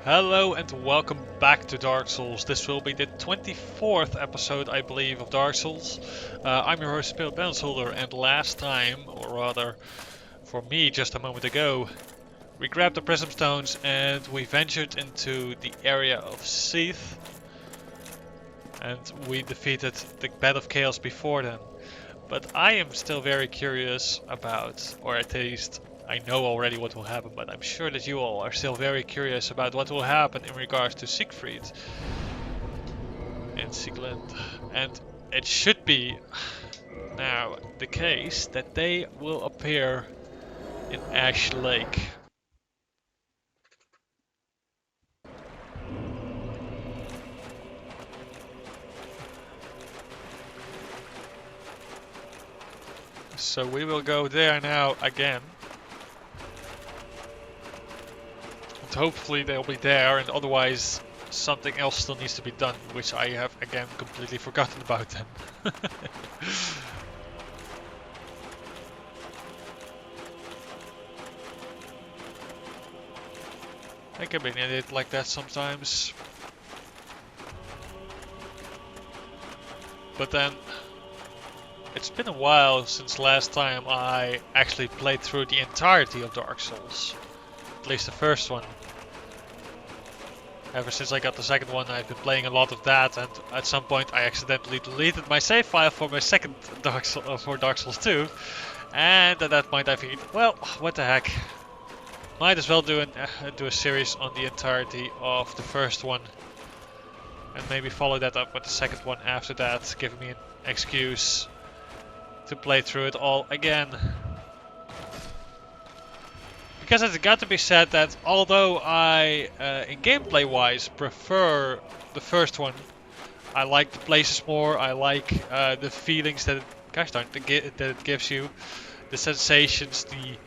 Hello and welcome back to Dark Souls. This will be the 24th episode, I believe, of Dark Souls. I'm your host, Pale Bensolder, and last time, or rather, for me just a moment ago, we grabbed the Prism Stones and we ventured into the area of Seath, and we defeated the Bed of Chaos before then. But I am still very curious about, or at least I know already what will happen, but I'm sure that you all are still very curious about what will happen in regards to Siegfried and Sieglinde. And it should be now the case that they will appear in Ash Lake. So we will go there now again. And hopefully they'll be there, and otherwise something else still needs to be done, which I have again completely forgotten about then. I can be an idiot like that sometimes. But then, it's been a while since last time I actually played through the entirety of Dark Souls. At least the first one. Ever since I got the second one, I've been playing a lot of that, and at some point I accidentally deleted my save file for my second Dark Souls 2. And at that point I figured, well, what the heck. Might as well do a series on the entirety of the first one. And maybe follow that up with the second one after that, giving me an excuse to play through it all again. Because it's got to be said that although I, in gameplay wise, prefer the first one, I like the places more, I like the feelings that it gives you, the sensations, the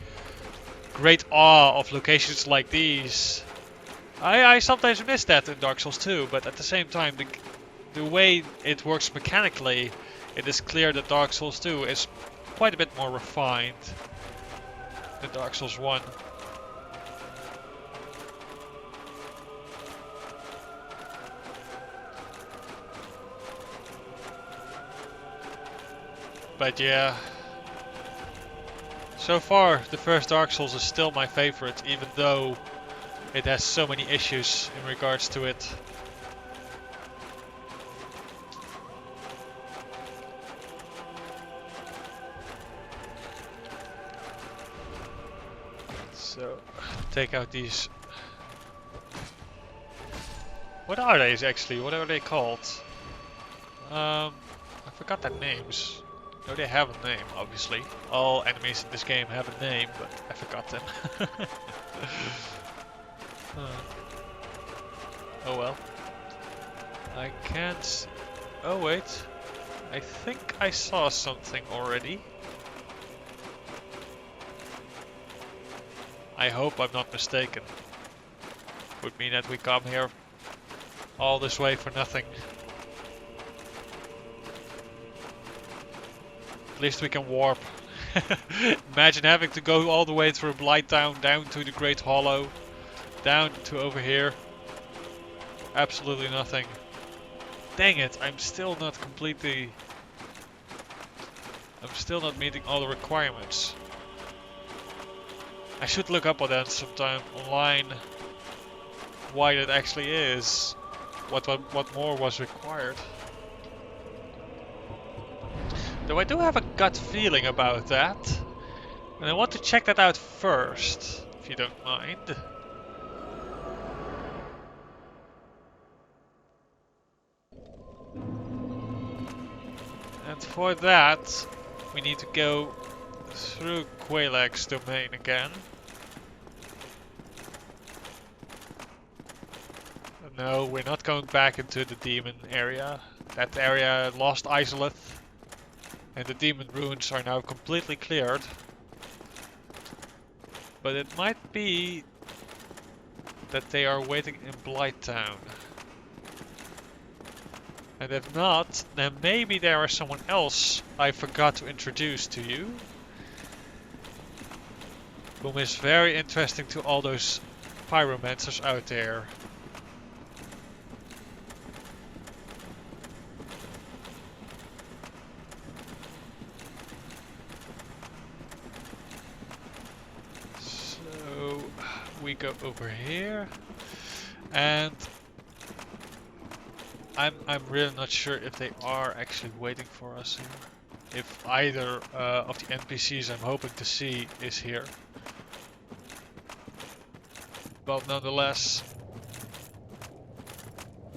great awe of locations like these. I sometimes miss that in Dark Souls 2, but at the same time, the way it works mechanically, it is clear that Dark Souls 2 is quite a bit more refined than Dark Souls 1. But yeah, so far the first Dark Souls is still my favorite, even though it has so many issues in regards to it. So, take out these. What are these actually? What are they called? I forgot their names. No, they have a name, obviously. All enemies in this game have a name, but I forgot them. Oh well. I can't... Oh wait. I think I saw something already. I hope I'm not mistaken. Would mean that we come here all this way for nothing. At least we can warp. Imagine having to go all the way through Blighttown, down to the Great Hollow, down to over here. Absolutely nothing. Dang it, I'm still not meeting all the requirements. I should look up on that sometime online why that actually is. What more was required. Though I do have a gut feeling about that. And I want to check that out first, if you don't mind. And for that, we need to go through Quelaag's domain again. No, we're not going back into the demon area. That area lost Izalith. And the demon ruins are now completely cleared. But it might be that they are waiting in Blighttown. And if not, then maybe there is someone else I forgot to introduce to you. Whom is very interesting to all those pyromancers out there. So we go over here, and I'm really not sure if they are actually waiting for us here. If either of the NPCs I'm hoping to see is here. But nonetheless,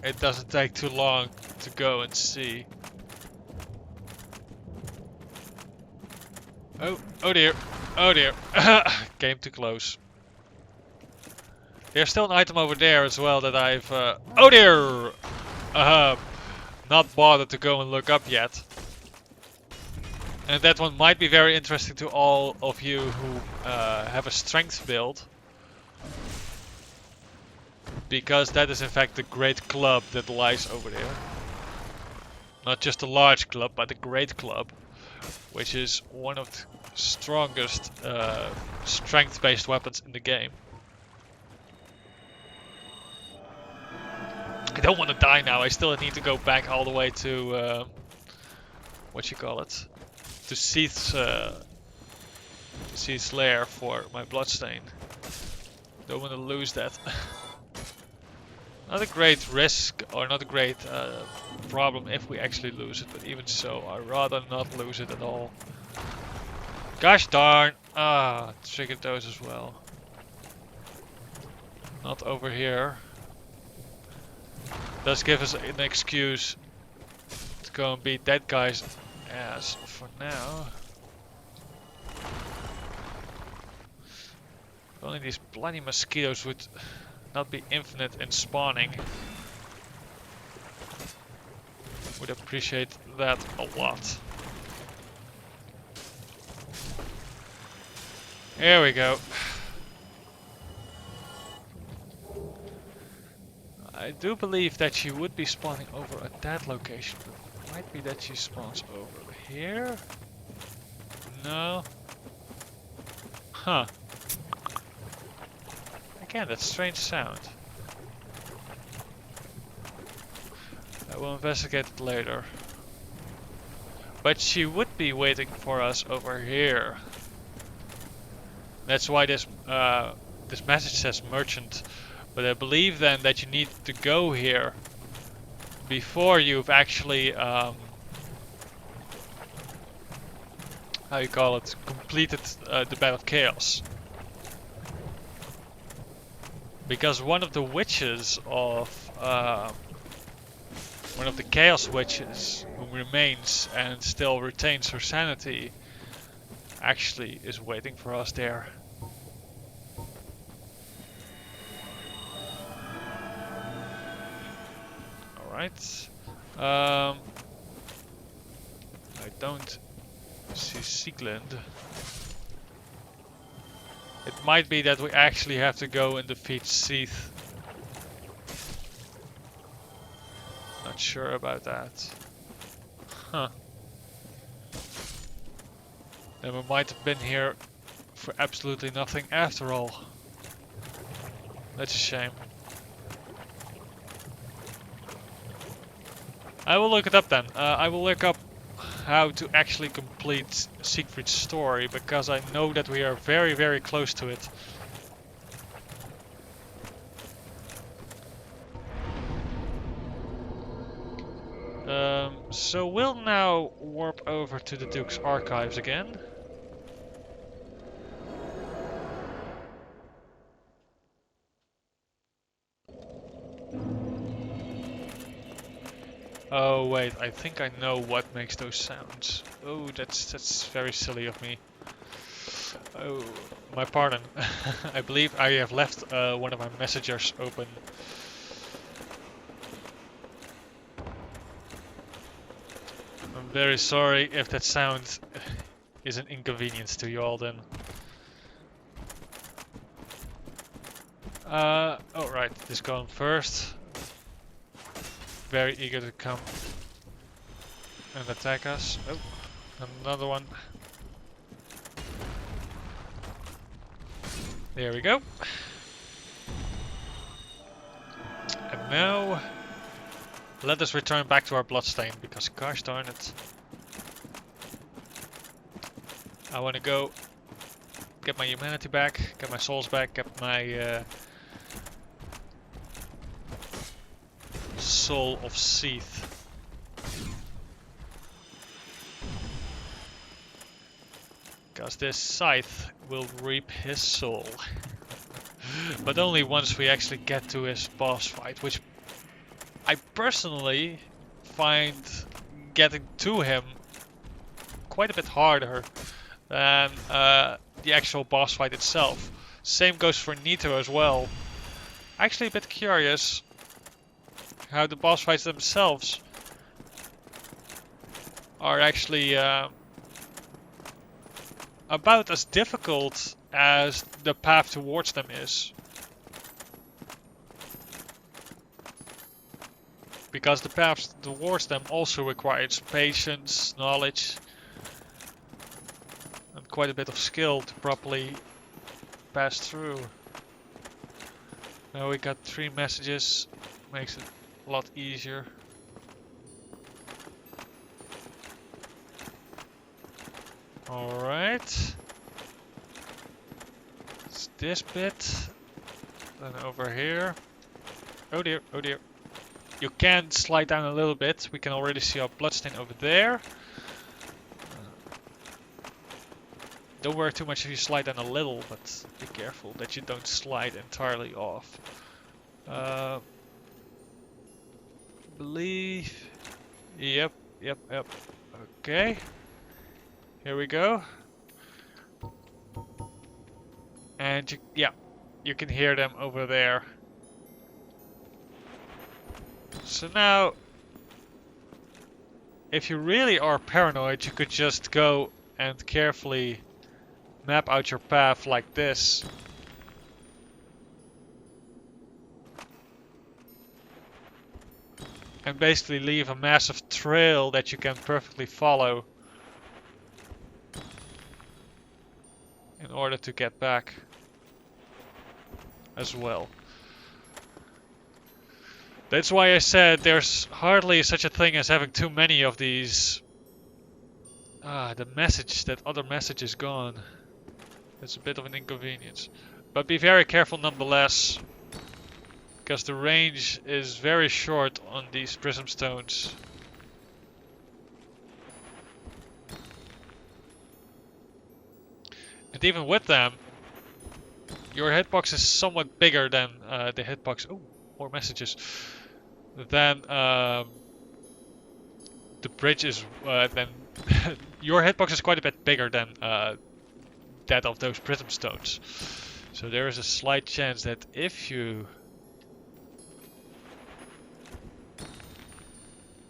it doesn't take too long to go and see. Oh dear, oh dear, came too close. There's still an item over there as well that I've, oh dear! Not bothered to go and look up yet. And that one might be very interesting to all of you who have a strength build. Because that is in fact the great club that lies over there. Not just a large club, but a great club. Which is one of the strongest strength-based weapons in the game. I don't want to die now, I still need to go back all the way to... what you call it? To Seath's lair for my bloodstain. Don't want to lose that. Not a great risk, or not a great problem if we actually lose it, but even so, I'd rather not lose it at all. Gosh darn! Ah, triggered those as well. Not over here. Does give us an excuse to go and beat that guy's ass for now. If only these bloody mosquitoes would not be infinite in spawning. Would appreciate that a lot. Here we go. I do believe that she would be spawning over at that location, but it might be that she spawns over here. No. Huh. Again, that strange sound. I will investigate it later. But she would be waiting for us over here. That's why this this message says merchant. But I believe then that you need to go here before you've actually how you call it, completed the Battle of Chaos. Because one of the witches of one of the Chaos Witches who remains and still retains her sanity actually is waiting for us there. Alright. I don't see Seathland. It might be that we actually have to go and defeat Seath. Not sure about that. Huh. Then we might have been here for absolutely nothing after all. That's a shame. I will look it up then. I will look up how to actually complete Siegfried's story, because I know that we are very, very close to it. So we'll now warp over to the Duke's archives again. Oh wait, I think I know what makes those sounds. Oh, that's very silly of me. Oh, my pardon. I believe I have left one of my messengers open. I'm very sorry if that sound is an inconvenience to you all then. Alright, this going first. Very eager to come and attack us. Oh, another one. There we go. Now, let us return back to our bloodstain, because gosh darn it. I want to go get my humanity back, get my souls back, get my soul of Seath. Because this Scythe will reap his soul. But only once we actually get to his boss fight, which I personally find getting to him quite a bit harder than the actual boss fight itself. Same goes for Nito as well. Actually a bit curious how the boss fights themselves are actually about as difficult as the path towards them is. Because the path towards them also requires patience, knowledge, and quite a bit of skill to properly pass through. Now we got 3 messages, makes it a lot easier. Alright. It's this bit. Then over here. Oh dear, oh dear. You can slide down a little bit. We can already see our bloodstain over there. Don't worry too much if you slide down a little, but be careful that you don't slide entirely off. Believe. Yep. Okay. Here we go. And you can hear them over there. So now, if you really are paranoid, you could just go and carefully map out your path like this. And basically leave a massive trail that you can perfectly follow in order to get back as well. That's why I said there's hardly such a thing as having too many of these. The message, that other message is gone. It's a bit of an inconvenience. But be very careful nonetheless, because the range is very short on these prism stones. And even with them, your hitbox is somewhat bigger than the hitbox. Oh, more messages. Then the bridge is then your hitbox is quite a bit bigger than that of those prism stones. So there is a slight chance that if you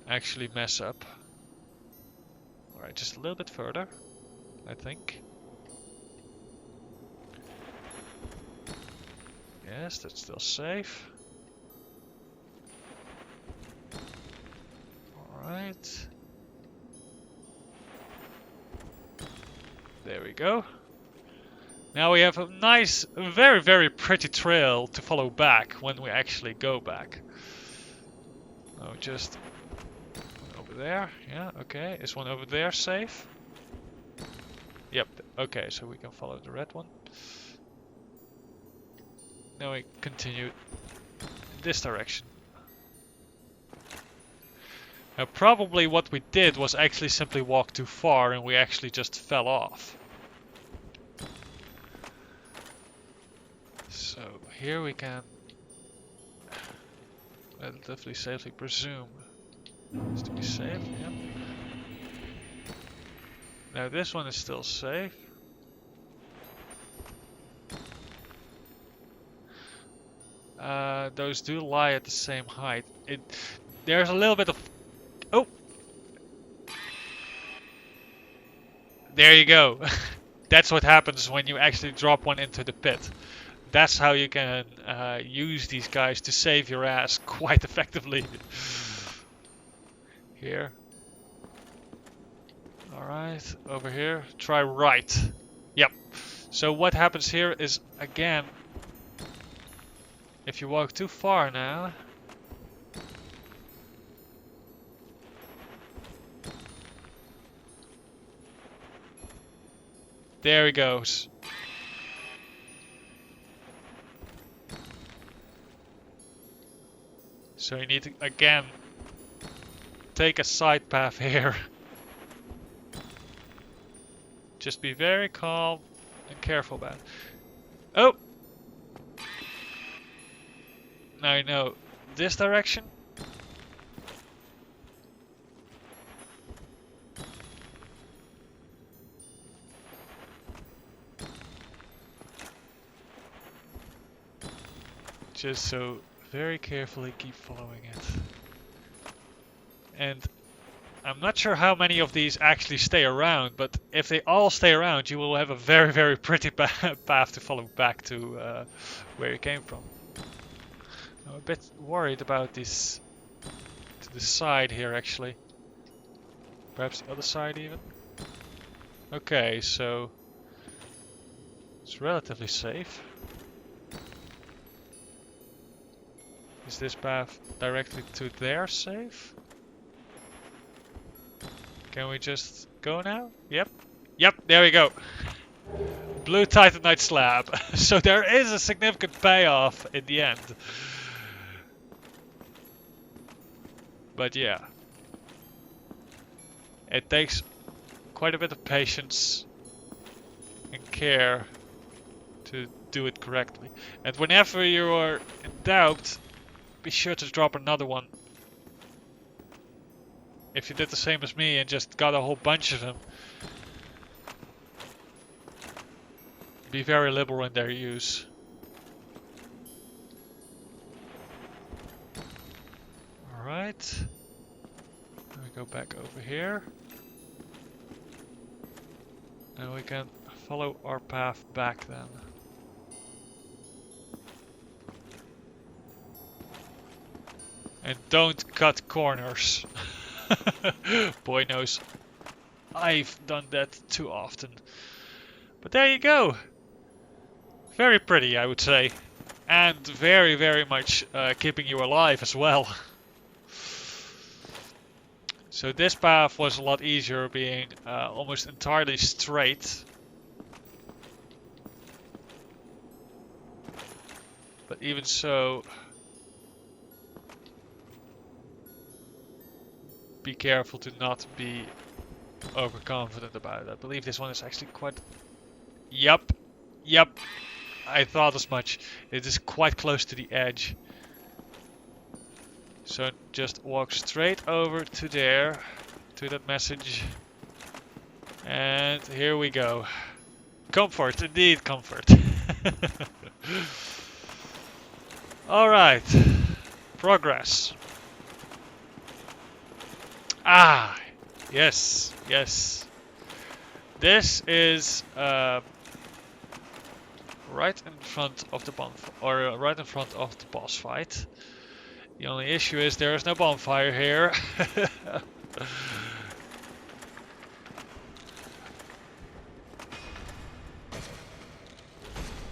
actually mess up. Alright, just a little bit further, I think. Yes, that's still safe. Alright. There we go. Now we have a nice, very, very pretty trail to follow back when we actually go back. Oh, just over there. Yeah, okay. Is one over there safe? Yep. Okay, so we can follow the red one. Now we continue in this direction. Now probably what we did was actually simply walk too far and we actually just fell off. So here we can relatively safely presume it's to be safe, yeah. Now this one is still safe. Those do lie at the same height. There's a little bit of... Oh! There you go. That's what happens when you actually drop one into the pit. That's how you can use these guys to save your ass quite effectively. Here. Alright, over here. Try right. Yep. So what happens here is, again, if you walk too far now, There he goes. So you need to, again, take a side path here. Just be very calm and careful about it. Oh! Now you know this direction. Just so very carefully keep following it. And I'm not sure how many of these actually stay around, but if they all stay around, you will have a very, very pretty path to follow back to where you came from. I'm a bit worried about this to the side here, actually. Perhaps the other side even. Okay, so it's relatively safe. Is this path directly to their safe? Can we just go now? Yep. Yep, there we go. Blue Titanite slab. So there is a significant payoff in the end. But yeah. It takes quite a bit of patience and care to do it correctly. And whenever you are in doubt, be sure to drop another one. If you did the same as me and just got a whole bunch of them, be very liberal in their use. Alright. Let me go back over here. And we can follow our path back then. And don't cut corners. Boy knows I've done that too often. But there you go. Very pretty, I would say. And very, very much keeping you alive as well. So this path was a lot easier, being almost entirely straight. But even so, be careful to not be overconfident about it. I believe this one is actually quite... Yep. I thought as much. It is quite close to the edge. So just walk straight over to there, to that message. And here we go. Comfort, indeed comfort. Alright. Progress. Ah, yes. This is right in front of the bonfire, or right in front of the boss fight. The only issue is there is no bonfire here.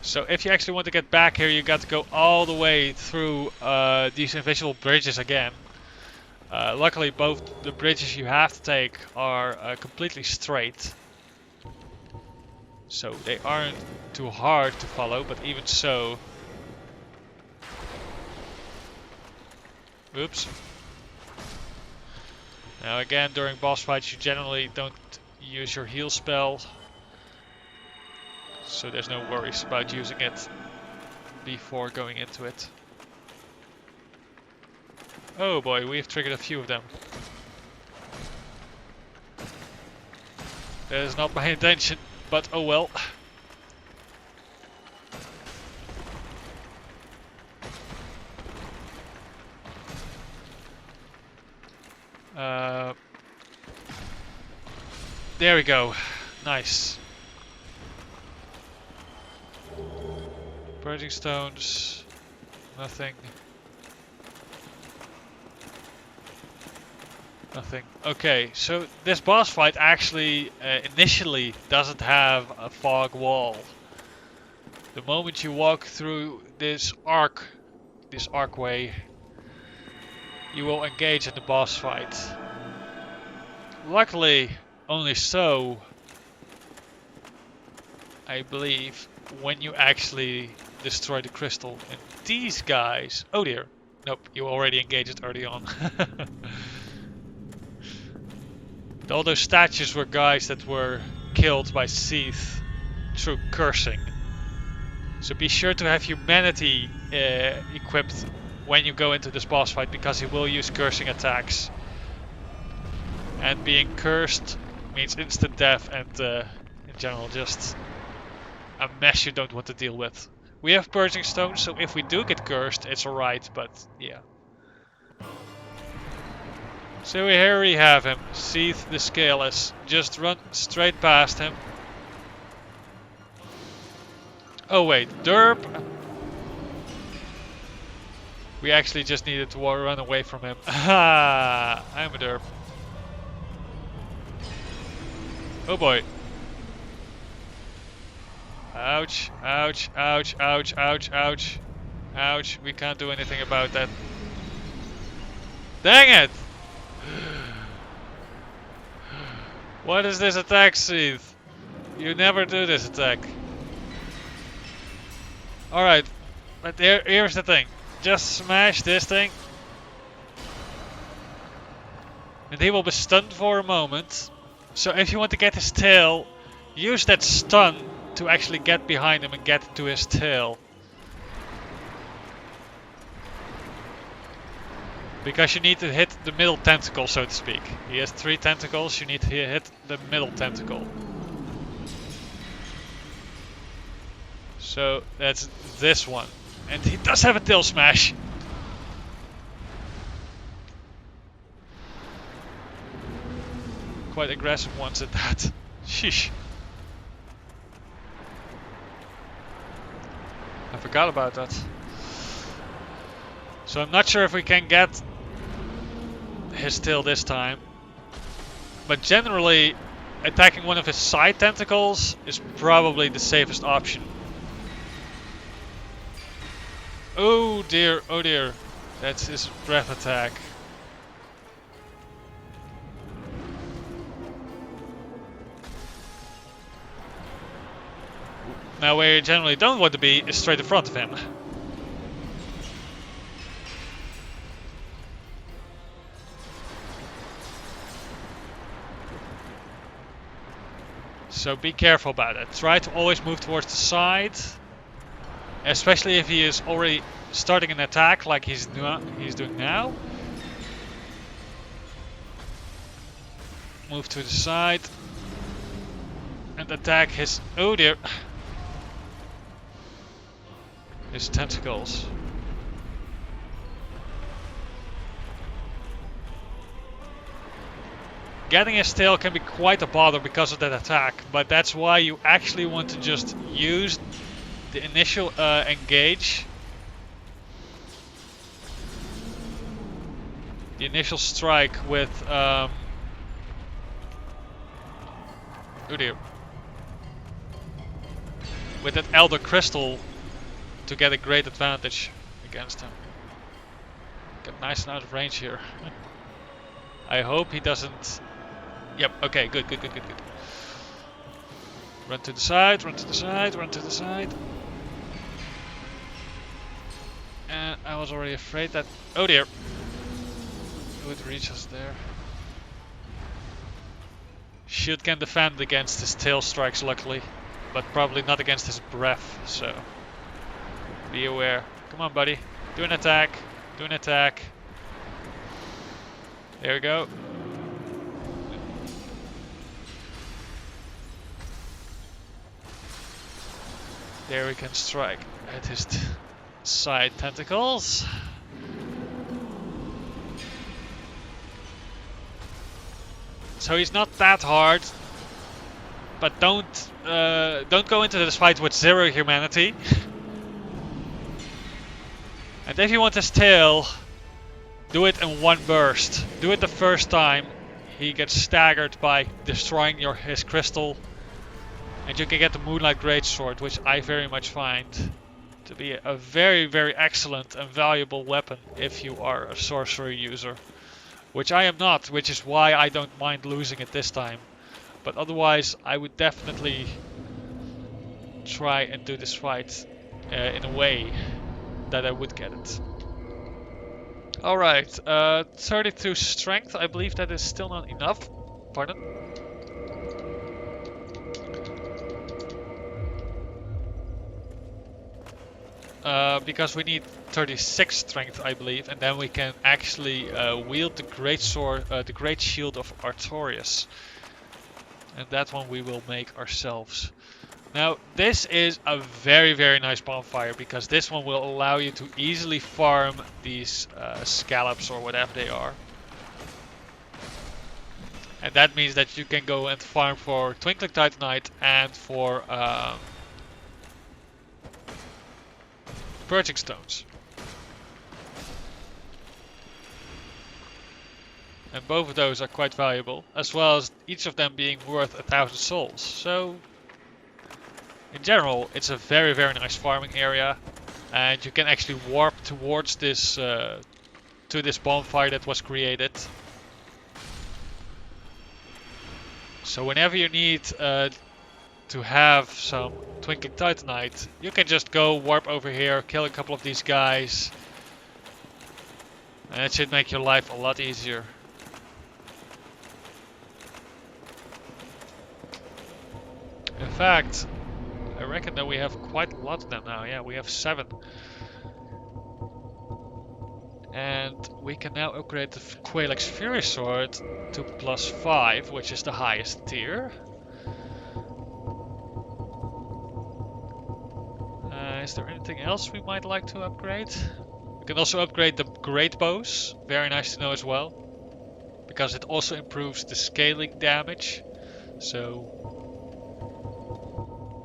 So if you actually want to get back here, you got to go all the way through these invisible bridges again. Luckily, both the bridges you have to take are completely straight. So they aren't too hard to follow, but even so... Oops. Now again, during boss fights you generally don't use your heal spell. So there's no worries about using it before going into it. Oh boy, we've triggered a few of them. That is not my intention, but oh well. There we go. Nice. Purging stones. Nothing. Nothing. Okay, so this boss fight actually initially doesn't have a fog wall. The moment you walk through this archway, you will engage in the boss fight. Luckily, only so, I believe, when you actually destroy the crystal. And these guys... Oh dear. Nope, you already engaged it early on. All those statues were guys that were killed by Seath through cursing. So be sure to have humanity equipped when you go into this boss fight, because he will use cursing attacks. And being cursed means instant death and in general just a mess you don't want to deal with. We have purging stones, so if we do get cursed, it's alright, but yeah. So here we have him, Seath the Scaleless. Just run straight past him. Oh wait, derp! We actually just needed to run away from him. Ah, I'm a derp. Oh boy. Ouch, ouch, ouch, ouch, ouch, ouch. Ouch, we can't do anything about that. Dang it! What is this attack, Seath? You never do this attack. Alright, but here's the thing. Just smash this thing. And he will be stunned for a moment. So if you want to get his tail, use that stun to actually get behind him and get to his tail. Because you need to hit the middle tentacle, so to speak. He has 3 tentacles, you need to hit the middle tentacle. So that's this one. And he does have a tail smash. Quite aggressive ones at that. Sheesh. I forgot about that. So I'm not sure if we can get his tail this time. But generally, attacking one of his side tentacles is probably the safest option. Oh dear, oh dear. That's his breath attack. Now where you generally don't want to be is straight in front of him. So be careful about it. Try to always move towards the side. Especially if he is already starting an attack like he's doing now. Move to the side. And attack his... Oh dear. His tentacles. Getting his tail can be quite a bother because of that attack, but that's why you actually want to just use the initial engage. The initial strike with oh dear. With that Elder Crystal to get a great advantage against him. Get nice and out of range here. I hope he doesn't... Yep, okay, good. Run to the side, run to the side, run to the side. And I was already afraid that... Oh dear. It would reach us there. Shield can defend against his tail strikes, luckily. But probably not against his breath, so... Be aware. Come on, buddy. Do an attack. Do an attack. There we go. There we can strike at his side tentacles. So he's not that hard, but don't go into this fight with 0 humanity. And if you want his tail, do it in one burst. Do it the first time. He gets staggered by destroying his crystal. And you can get the Moonlight Greatsword, which I very much find to be a very, very excellent and valuable weapon if you are a sorcery user. Which I am not, which is why I don't mind losing it this time. But otherwise, I would definitely try and do this fight in a way that I would get it. Alright, 32 strength, I believe that is still not enough. Pardon? Because we need 36 strength, I believe, and then we can actually wield the great sword, the great shield of Artorias. And that one we will make ourselves. Now, this is a very, very nice bonfire, because this one will allow you to easily farm these scallops or whatever they are. And that means that you can go and farm for Twinkling Titanite and for Purging Stones. And both of those are quite valuable, as well as each of them being worth 1,000 souls. So, in general, it's a very, very nice farming area, and you can actually warp towards this to this bonfire that was created. So whenever you need to have some Twinkling Titanite, you can just go warp over here, kill a couple of these guys, and it should make your life a lot easier. In fact, I reckon that we have quite a lot of them now. Yeah, we have 7. And we can now upgrade the Quaelax Fury Sword to +5, which is the highest tier. Is there anything else we might like to upgrade? We can also upgrade the Great Bows. Very nice to know as well. Because it also improves the scaling damage. So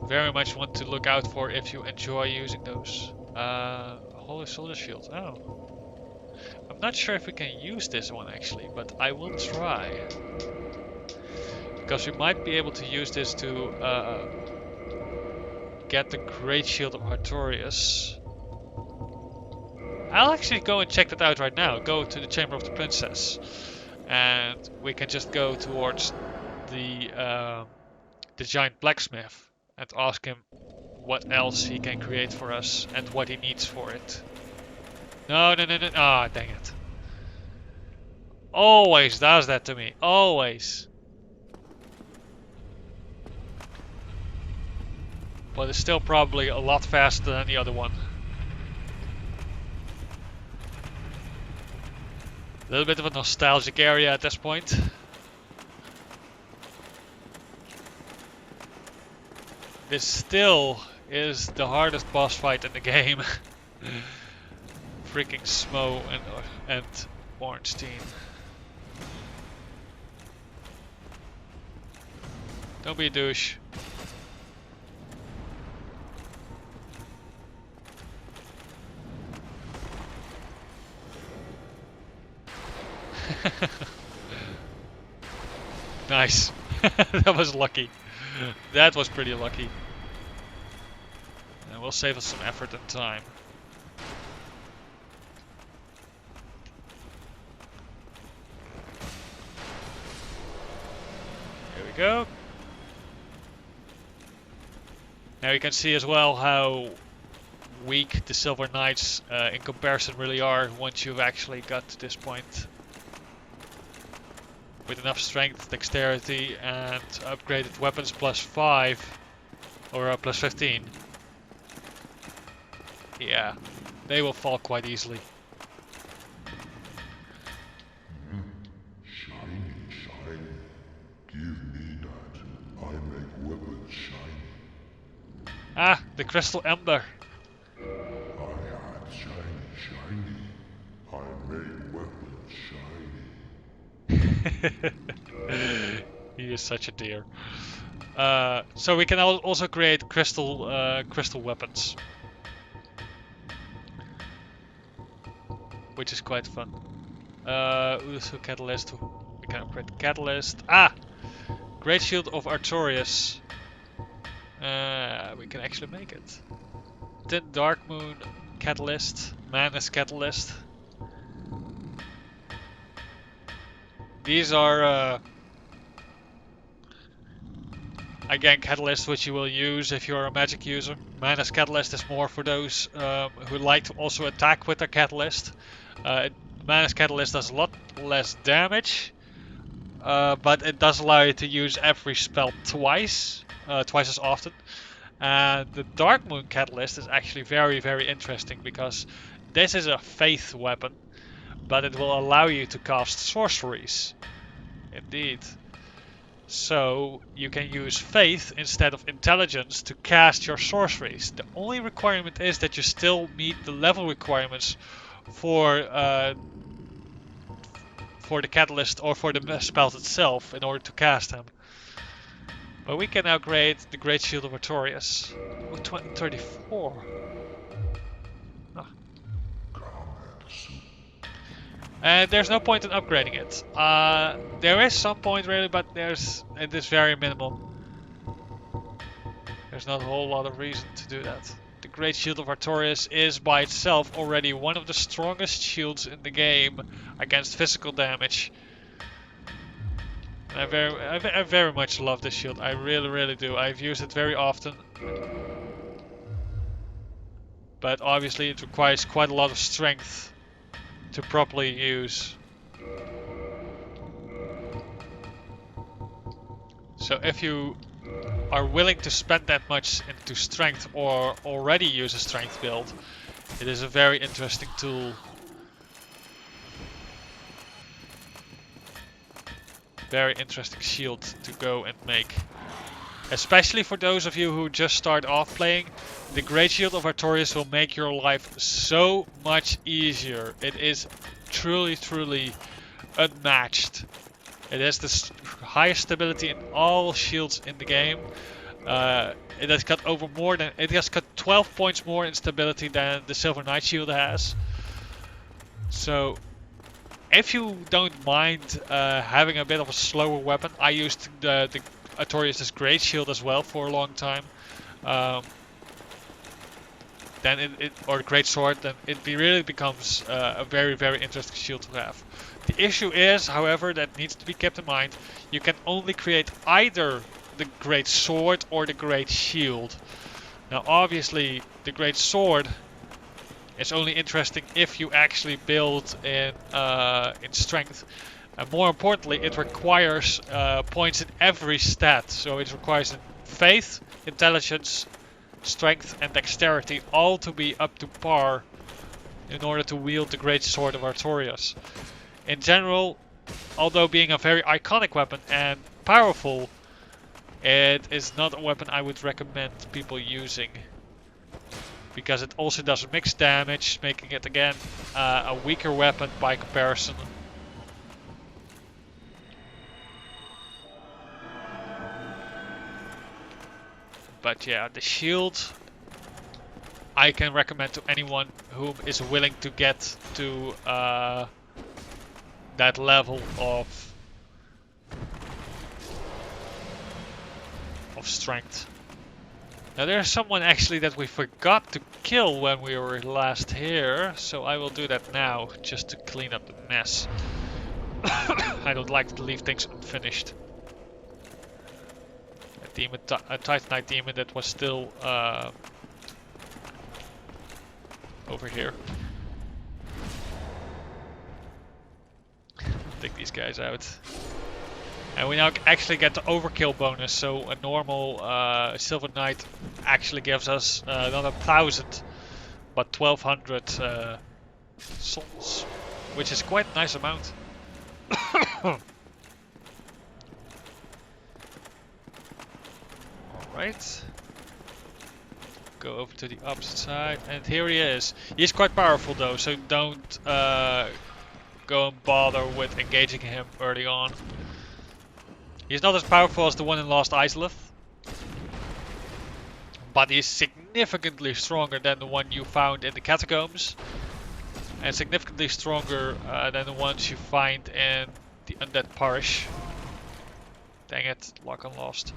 very much want to look out for if you enjoy using those. Holy Soldier Shield. Oh. I'm not sure if we can use this one actually, but I will try. Because we might be able to use this to get the Great Shield of Artorias. I'll actually go and check that out right now. Go to the Chamber of the Princess. And we can just go towards the giant blacksmith and ask him what else he can create for us and what he needs for it. No. Ah, dang it. Always does that to me. Always. But it's still probably a lot faster than the other one. A little bit of a nostalgic area at this point. This still is the hardest boss fight in the game. Freaking Smo and Ornstein. Don't be a douche. Nice. That was lucky. That was pretty lucky. And we'll save us some effort and time. Here we go. Now you can see as well how weak the Silver Knights in comparison really are once you've actually got to this point. With enough strength, dexterity and upgraded weapons +5 or +15. Yeah, they will fall quite easily. Shiny, shiny, give me that. I make weapons shiny. Ah, the Crystal Ember. I had shiny, shiny. I made weapons shiny. He is such a dear. So we can also create crystal weapons, which is quite fun. Also catalyst. We can upgrade the catalyst. Ah, Great Shield of Artorias. We can actually make it. Then Dark Moon catalyst, Manus catalyst. These are Again, Catalyst, which you will use if you're a magic user. Mana's Catalyst is more for those who like to also attack with their Catalyst. Mana's Catalyst does a lot less damage, but it does allow you to use every spell twice as often. And the Dark Moon Catalyst is actually very, very interesting because this is a faith weapon, but it will allow you to cast sorceries. Indeed. So you can use faith instead of intelligence to cast your sorceries. The only requirement is that you still meet the level requirements for the catalyst or for the spells itself in order to cast them. But we can upgrade the Great Shield of Artorias. Oh, 2034. Ah. And there's no point in upgrading it. There is some point really, but it is very minimal. There's not a whole lot of reason to do that. The Great Shield of Artorias is by itself already one of the strongest shields in the game against physical damage. I very much love this shield. I really, really do. I've used it very often. But obviously it requires quite a lot of strength to properly use. So if you are willing to spend that much into strength or already use a strength build, it is a very interesting tool. Very interesting shield to go and make. Especially for those of you who just start off playing, the Great Shield of Artorias will make your life so much easier. It is truly, truly unmatched. It has the highest stability in all shields in the game. It has got 12 points more in stability than the Silver Knight shield has. So if you don't mind having a bit of a slower weapon, I used the Artorias' Great Shield as well for a long time. Then or Great Sword, then it really becomes a very, very interesting shield to have. The issue is, however, that needs to be kept in mind, you can only create either the Great Sword or the Great Shield. Now obviously the Great Sword is only interesting if you actually build in strength. And more importantly, it requires points in every stat. So it requires faith, intelligence, strength and dexterity all to be up to par in order to wield the Great Sword of Artorias. In general, although being a very iconic weapon and powerful, it is not a weapon I would recommend people using. Because it also does mixed damage, making it again a weaker weapon by comparison. But yeah, the shield I can recommend to anyone who is willing to get to that level of strength. Now there's someone actually that we forgot to kill when we were last here, so I will do that now just to clean up the mess. I don't like to leave things unfinished. A Titanite demon that was still over here. Take these guys out. And we now actually get the overkill bonus, so a normal Silver Knight actually gives us not 1,000 but 1,200 souls, which is quite a nice amount. Alright. Go over to the opposite side, and here he is. He's quite powerful though, so don't go and bother with engaging him early on. He's not as powerful as the one in Lost Isleth, but he's significantly stronger than the one you found in the catacombs, and significantly stronger than the ones you find in the Undead Parish. Dang it, lock on Lost.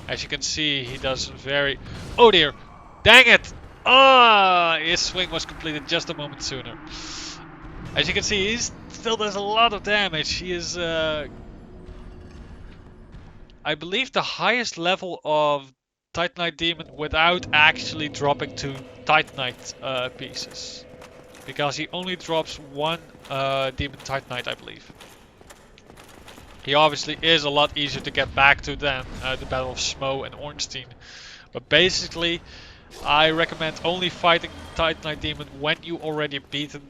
As you can see, he does very... Oh dear! Dang it! Ah! His swing was completed just a moment sooner. As you can see, he still does a lot of damage. He is... I believe the highest level of Titanite Demon without actually dropping two Titanite pieces. Because he only drops one Demon Titanite, I believe. He obviously is a lot easier to get back to than the Battle of Smo and Ornstein. But basically, I recommend only fighting Titanite Demon when you already beaten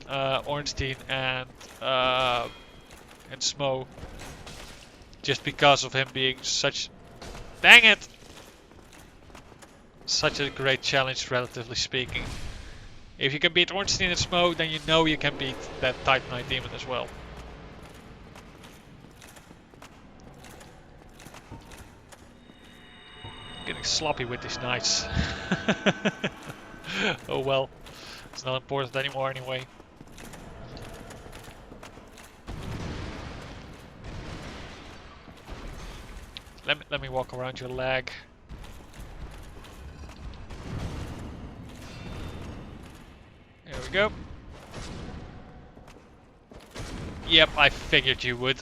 Ornstein and Smo. Just because of him being such... Dang it! Such a great challenge, relatively speaking. If you can beat Ornstein and Smo, then you know you can beat that Titanite Demon as well. Getting sloppy with these knights. Oh well, it's not important anymore anyway. Let me walk around your leg. There we go. Yep, I figured you would.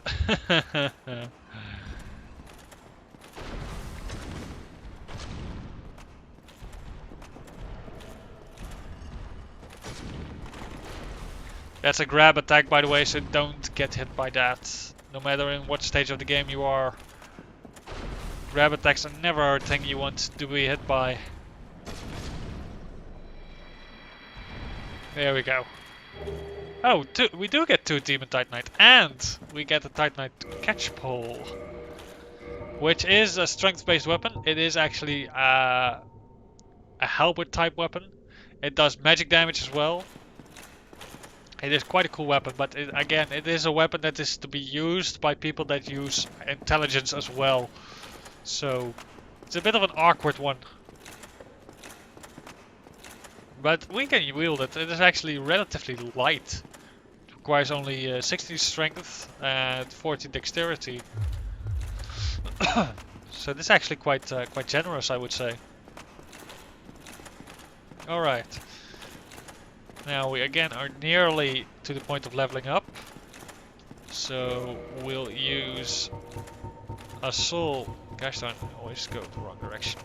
That's a grab attack, by the way, so don't get hit by that. No matter in what stage of the game you are. Grab attacks are never a thing you want to be hit by. There we go. Oh, we do get two Demon Titanite, and we get a Titanite catch pole. Which is a strength-based weapon. It is actually a halberd type weapon. It does magic damage as well. It is quite a cool weapon, but again, it is a weapon that is to be used by people that use intelligence as well. So, it's a bit of an awkward one. But we can wield it. It is actually relatively light. It requires only 60 strength and 40 dexterity. So this is actually quite generous, I would say. Alright. Now we again are nearly to the point of leveling up. So we'll use a soul. Gosh darn, I always go the wrong direction.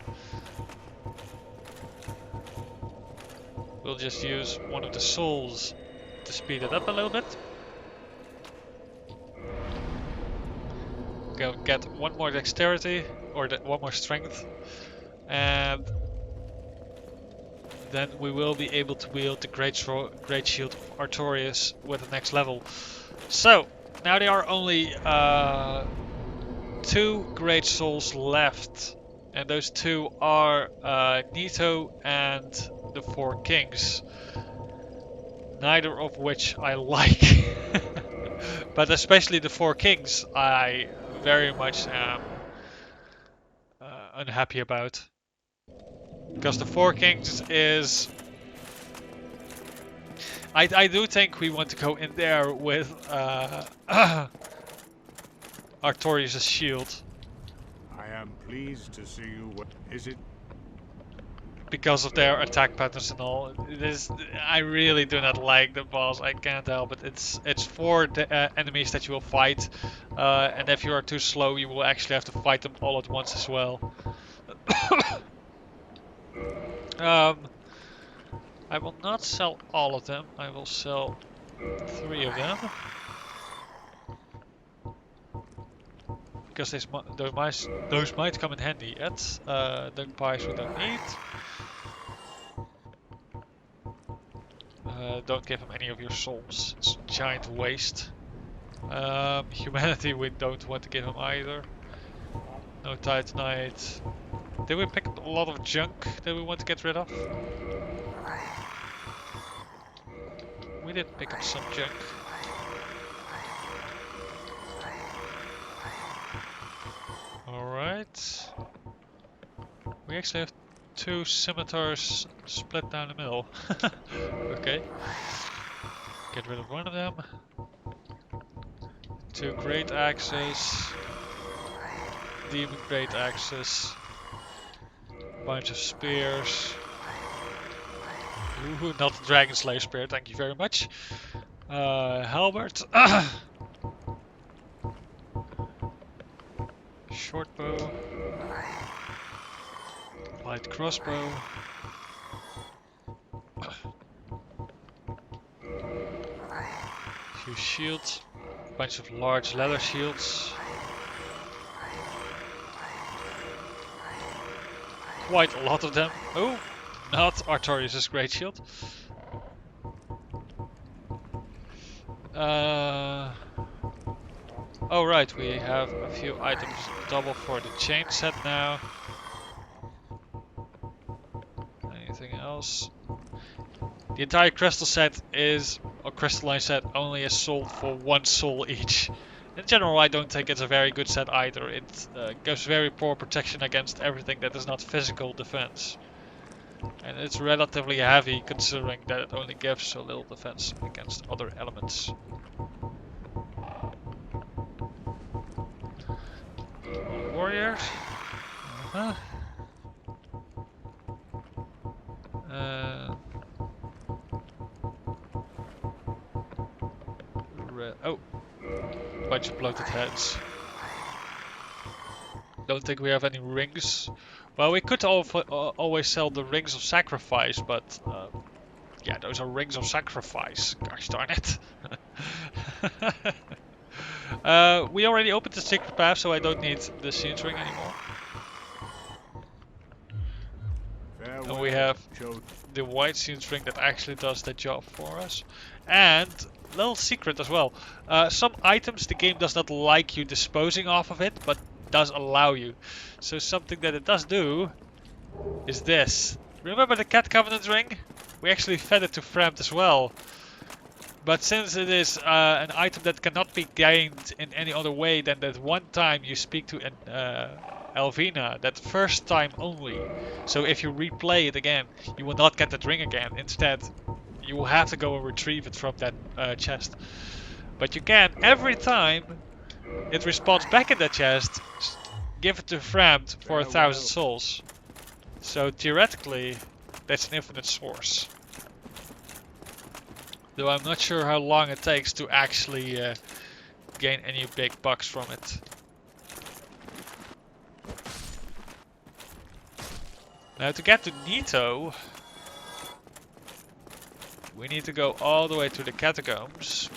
We'll just use one of the souls to speed it up a little bit. Go get one more dexterity, or one more strength. And then we will be able to wield the Great Shield of Artorias with the next level. So, now there are only 2 Great Souls left. And those 2 are Nito and the 4 Kings. Neither of which I like. But especially the 4 Kings I very much am unhappy about. Because the 4 Kings is... I do think we want to go in there with Artorias' shield. I am pleased to see you. What is it? Because of their attack patterns and all. I really do not like the boss. I can't help it. It's 4 enemies that you will fight, and if you are too slow, you will actually have to fight them all at once as well. I will not sell all of them. I will sell 3 of them. Because those might come in handy at the pies we don't need. Don't give him any of your souls. It's a giant waste. Humanity we don't want to give him either. No Titanite. Did we pick up a lot of junk that we want to get rid of? We did pick up some junk. Alright. We actually have 2 scimitars split down the middle. Okay. Get rid of one of them. 2 great axes. Demon great axes. Bunch of spears. Ooh, not the Dragon Slayer spear, thank you very much. Halberd. Short bow. Light crossbow. Few shields. Bunch of large leather shields. Quite a lot of them. Oh, not Artorius' great shield. Oh right, we have a few items double for the chain set now. Anything else? The entire crystal set is, or crystalline set, only is sold for 1 soul each. In general, I don't think it's a very good set either. It gives very poor protection against everything that is not physical defense. And it's relatively heavy considering that it only gives so little defense against other elements. Warriors. Uh-huh. Oh, bunch of bloated heads. Don't think we have any rings. Well, we could always sell the rings of sacrifice, but yeah, those are rings of sacrifice. Gosh darn it. We already opened the secret path, so I don't need the Seath ring anymore. And we have the white Seath ring that actually does the job for us. And little secret as well. Some items the game does not like you disposing off of it, but does allow you. So something that it does do is this. Remember the Cat Covenant ring? We actually fed it to Frampt as well. But since it is an item that cannot be gained in any other way than that one time you speak to Elvina, that first time only. So if you replay it again, you will not get that ring again. Instead, you will have to go and retrieve it from that chest. But you can, every time it respawns back in that chest, give it to Frampt for 1,000 souls. So theoretically, that's an infinite source. Though I'm not sure how long it takes to actually gain any big bucks from it. Now to get to Nito, we need to go all the way to the catacombs.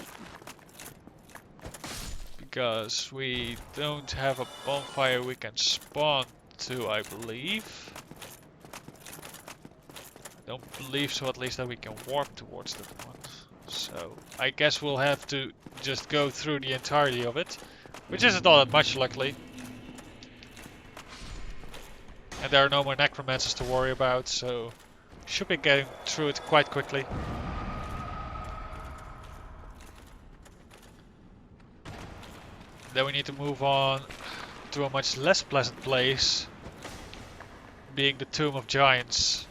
Because we don't have a bonfire we can spawn to, I believe. I don't believe so, at least that we can warp towards that one. So I guess we'll have to just go through the entirety of it, which isn't all that much, luckily. And there are no more necromancers to worry about, so should be getting through it quite quickly. Then we need to move on to a much less pleasant place, being the Tomb of Giants.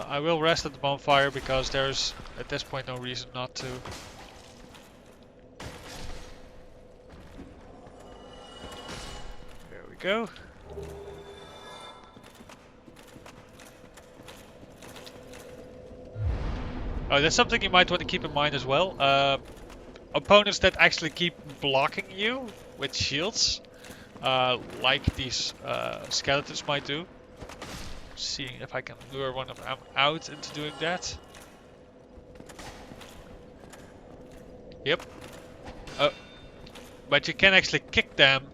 I will rest at the bonfire because there's at this point no reason not to. There we go. Oh, that's something you might want to keep in mind as well. Opponents that actually keep blocking you with shields, like these skeletons might do. Seeing if I can lure one of them out into doing that. Yep. But you can actually kick them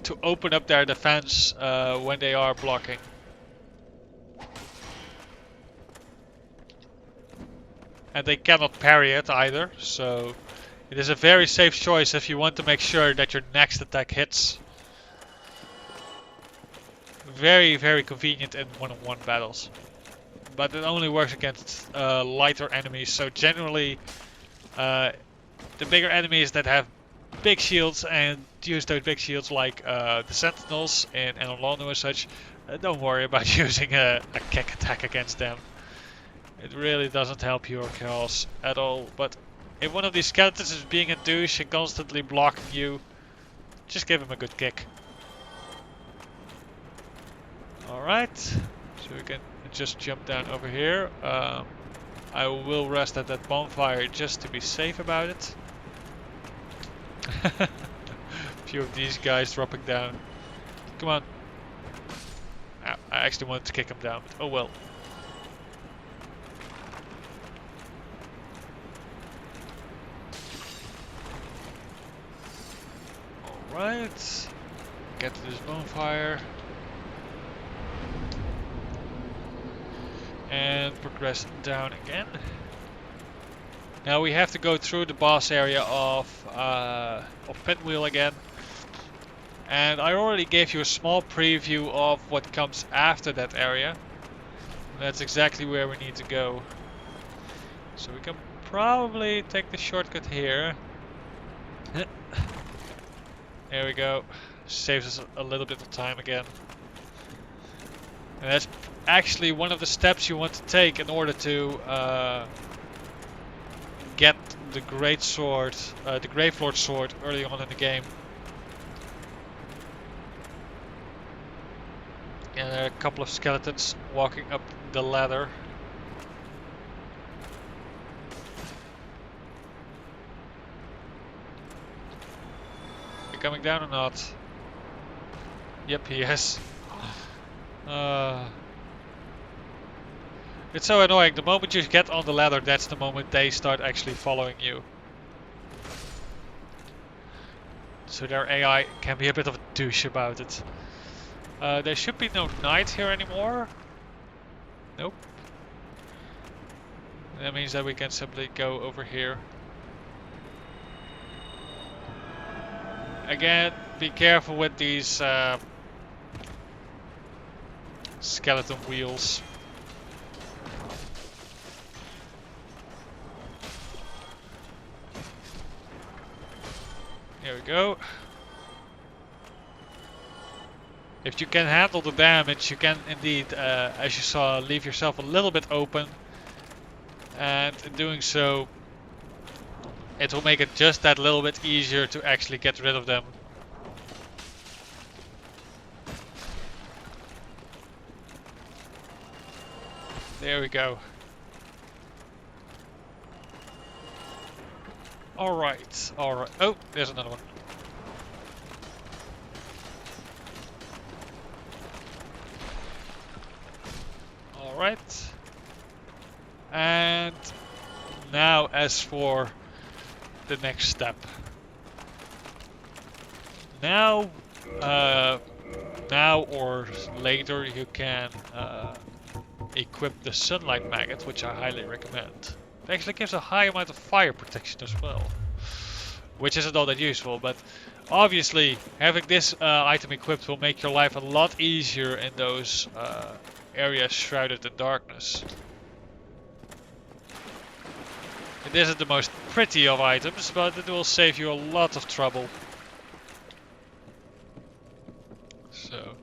to open up their defense when they are blocking. And they cannot parry it either, so it is a very safe choice if you want to make sure that your next attack hits. Very, very convenient in one-on-one battles. But it only works against lighter enemies, so generally the bigger enemies that have big shields and use those big shields like the Sentinels and Orlando and such, don't worry about using a kick attack against them. It really doesn't help your cause at all. But if one of these skeletons is being a douche and constantly blocking you, just give him a good kick. Alright, So we can just jump down over here. I will rest at that bonfire just to be safe about it. A few of these guys dropping down. Come on. I actually wanted to kick him down, but oh well. Alright. Get to this bonfire. And progress down again. Now we have to go through the boss area of Pinwheel again. And I already gave you a small preview of what comes after that area. That's exactly where we need to go. So we can probably take the shortcut here. There we go. Saves us a little bit of time again. And that's actually one of the steps you want to take in order to get the Great Sword, the Grave Lord Sword early on in the game. And there are a couple of skeletons walking up the ladder. You coming down or not? Yep, he is. It's so annoying. The moment you get on the ladder, that's the moment they start actually following you. So their AI can be a bit of a douche about it. There should be no night here anymore. Nope. That means that we can simply go over here. Again, be careful with these skeleton wheels. There we go. If you can handle the damage, you can indeed, as you saw, leave yourself a little bit open. And in doing so, it will make it just that little bit easier to actually get rid of them. There we go. Alright, alright. Oh, there's another one. Alright. And now as for the next step. Now or later you can equip the sunlight maggot, which I highly recommend. It actually gives a high amount of fire protection as well, which isn't all that useful, but obviously having this item equipped will make your life a lot easier in those areas shrouded in darkness. It isn't the most pretty of items, but it will save you a lot of trouble. So,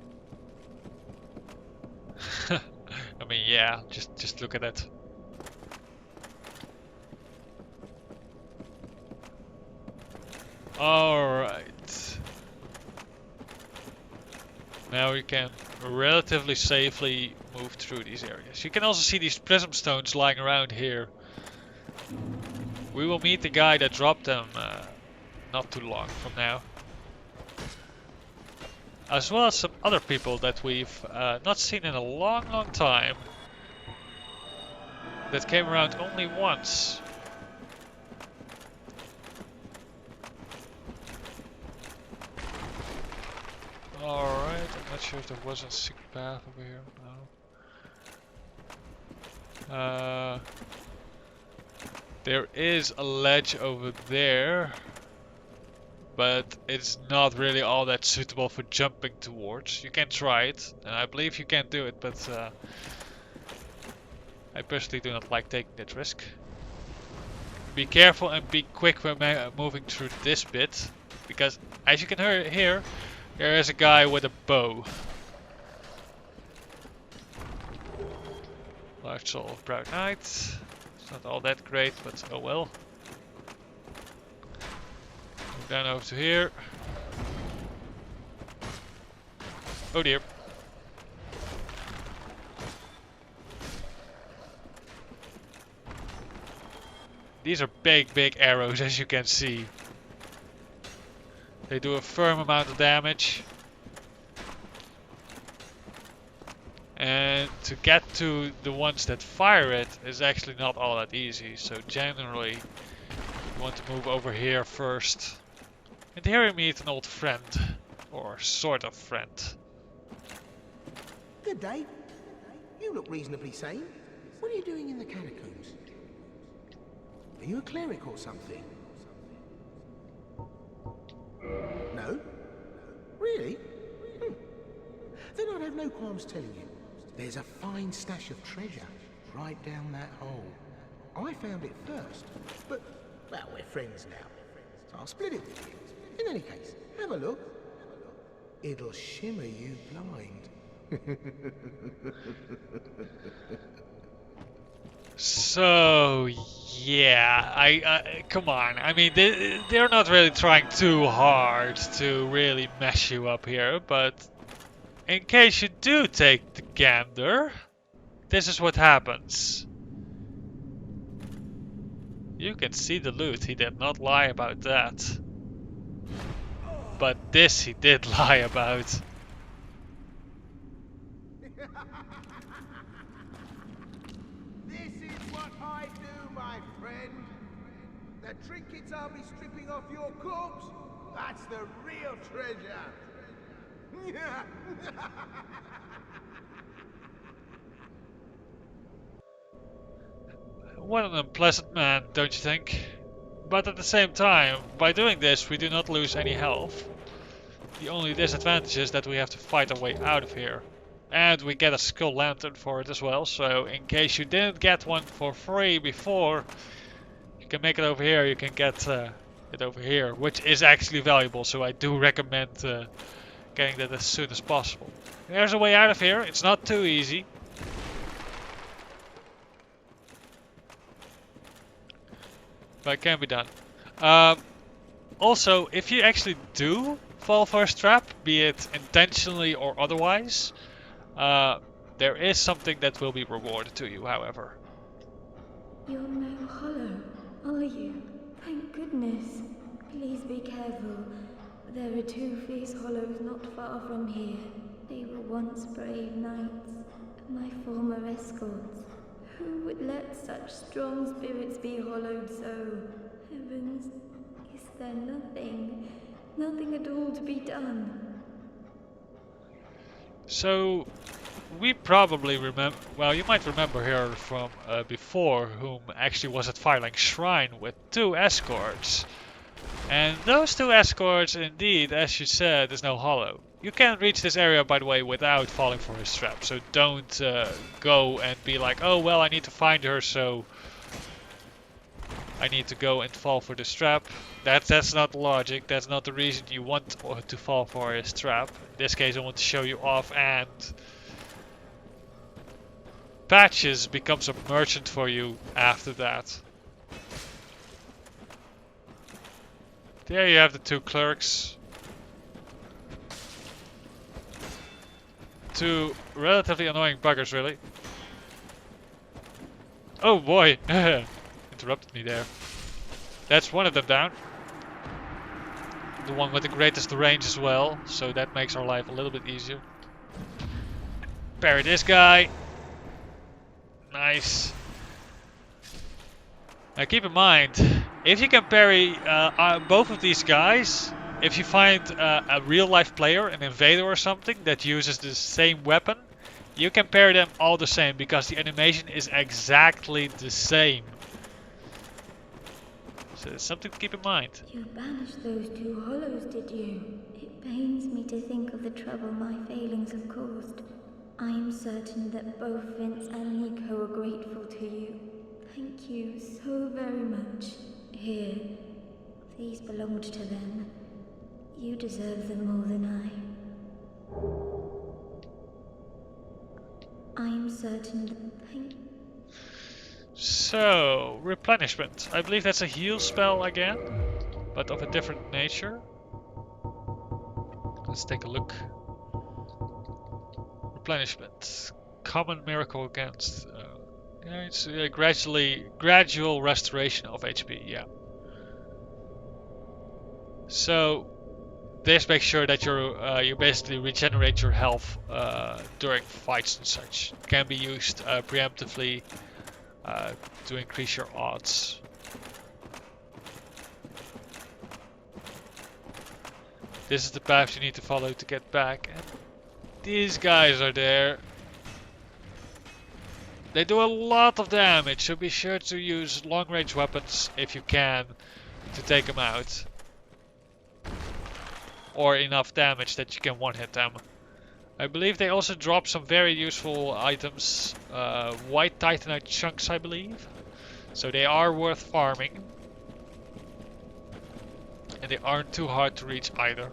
I mean, yeah, just look at it. Alright. Now we can relatively safely move through these areas. You can also see these prism stones lying around here. We will meet the guy that dropped them not too long from now. As well as some other people that we've not seen in a long time. That came around only once. Alright, I'm not sure if there was a secret path over here. No. There is a ledge over there, but it's not really all that suitable for jumping towards. You can try it, and I believe you can do it, but I personally do not like taking that risk. Be careful and be quick when moving through this bit, because as you can hear, there is a guy with a bow. Large soul of Proud Knight. It's not all that great, but oh well. Move down over to here. Oh dear. These are big, big arrows, as you can see. They do a firm amount of damage. And to get to the ones that fire it is actually not all that easy. So generally, you want to move over here first. And here you meet an old friend. Or sort of friend. Good day. You look reasonably sane. What are you doing in the catacombs? Are you a cleric or something? No? Really? Then I'd have no qualms telling you. There's a fine stash of treasure right down that hole. I found it first, but, well, we're friends now. So I'll split it with you. In any case, have a look. It'll shimmer you blind. So, yeah, come on. I mean, they're not really trying too hard to really mess you up here, but in case you do take the gander, this is what happens. You can see the loot, he did not lie about that. But this he did lie about. This is what I do, my friend. The trinkets I'll be stripping off your corpse, that's the real treasure. What an unpleasant man, don't you think? But at the same time, by doing this we do not lose any health. The only disadvantage is that we have to fight our way out of here. And we get a skull lantern for it as well, so in case you didn't get one for free before, you can make it over here, you can get it over here, which is actually valuable, so I do recommend getting that as soon as possible. There's a way out of here, it's not too easy. But it can be done. Also, if you actually do fall for a trap, be it intentionally or otherwise, there is something that will be rewarded to you, however. You're no hollow, are you? Thank goodness. Please be careful. There are two fierce hollows not far from here. They were once brave knights, my former escorts. Who would let such strong spirits be hollowed so? Heavens, is there nothing at all to be done? So, we probably remember, well, you might remember her from before, whom actually was at Firelink Shrine with two escorts. And those two escorts, indeed, as you said, is no hollow. You can't reach this area, by the way, without falling for his trap. So don't go and be like, oh, well, I need to find her, so I need to go and fall for this trap. That's not the logic. That's not the reason you want to fall for his trap. In this case, I want to show you off, and Patches becomes a merchant for you after that. There you have the two clerks. Two relatively annoying buggers, really. Oh boy! Interrupted me there. That's one of them down. The one with the greatest range as well, so that makes our life a little bit easier. Parry this guy. Nice. Now keep in mind, if you can parry both of these guys, if you find a real life player, an invader or something, that uses the same weapon, you can parry them all the same, because the animation is exactly the same. So it's something to keep in mind. You banished those two hollows, did you? It pains me to think of the trouble my failings have caused. I am certain that both Vince and Nico are grateful to you. Thank you so very much. Here, these belonged to them. You deserve them more than I. I'm certain that So, replenishment. I believe that's a heal spell again, but of a different nature. Let's take a look. Replenishment. Common miracle against Yeah, it's gradual restoration of HP. Yeah. So this makes sure that you basically regenerate your health during fights and such. Can be used preemptively to increase your odds. This is the path you need to follow to get back. And these guys are there. They do a lot of damage, so be sure to use long-range weapons if you can to take them out. Or enough damage that you can one-hit them. I believe they also drop some very useful items. White titanite chunks, I believe. So they are worth farming. And they aren't too hard to reach either.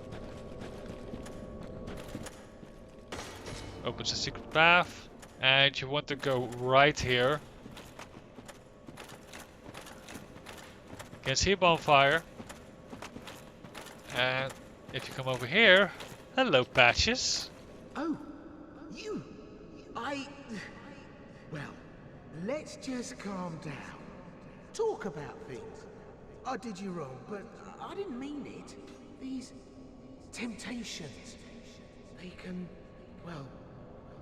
Opens a secret path. And you want to go right here. You can see a bonfire. And if you come over here, hello Patches. Oh, you. Well, let's just calm down. Talk about things. I did you wrong, but I didn't mean it. These temptations, they can, well,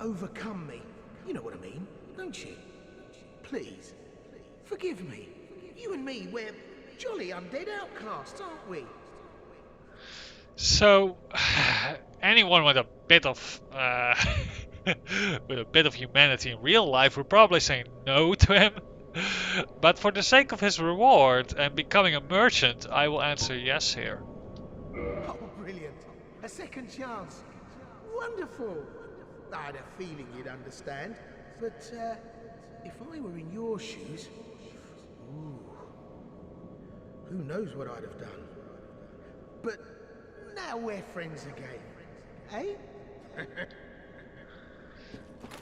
overcome me. You know what I mean, don't you? Please, forgive me. You and me, we're jolly undead outcasts, aren't we? So, anyone with a bit of with a bit of humanity in real life would probably say no to him. But for the sake of his reward and becoming a merchant, I will answer yes here. Oh, brilliant. A second chance. Wonderful. I had a feeling you'd understand. But, if I were in your shoes... Ooh. Who knows what I'd have done. But now we're friends again. Eh?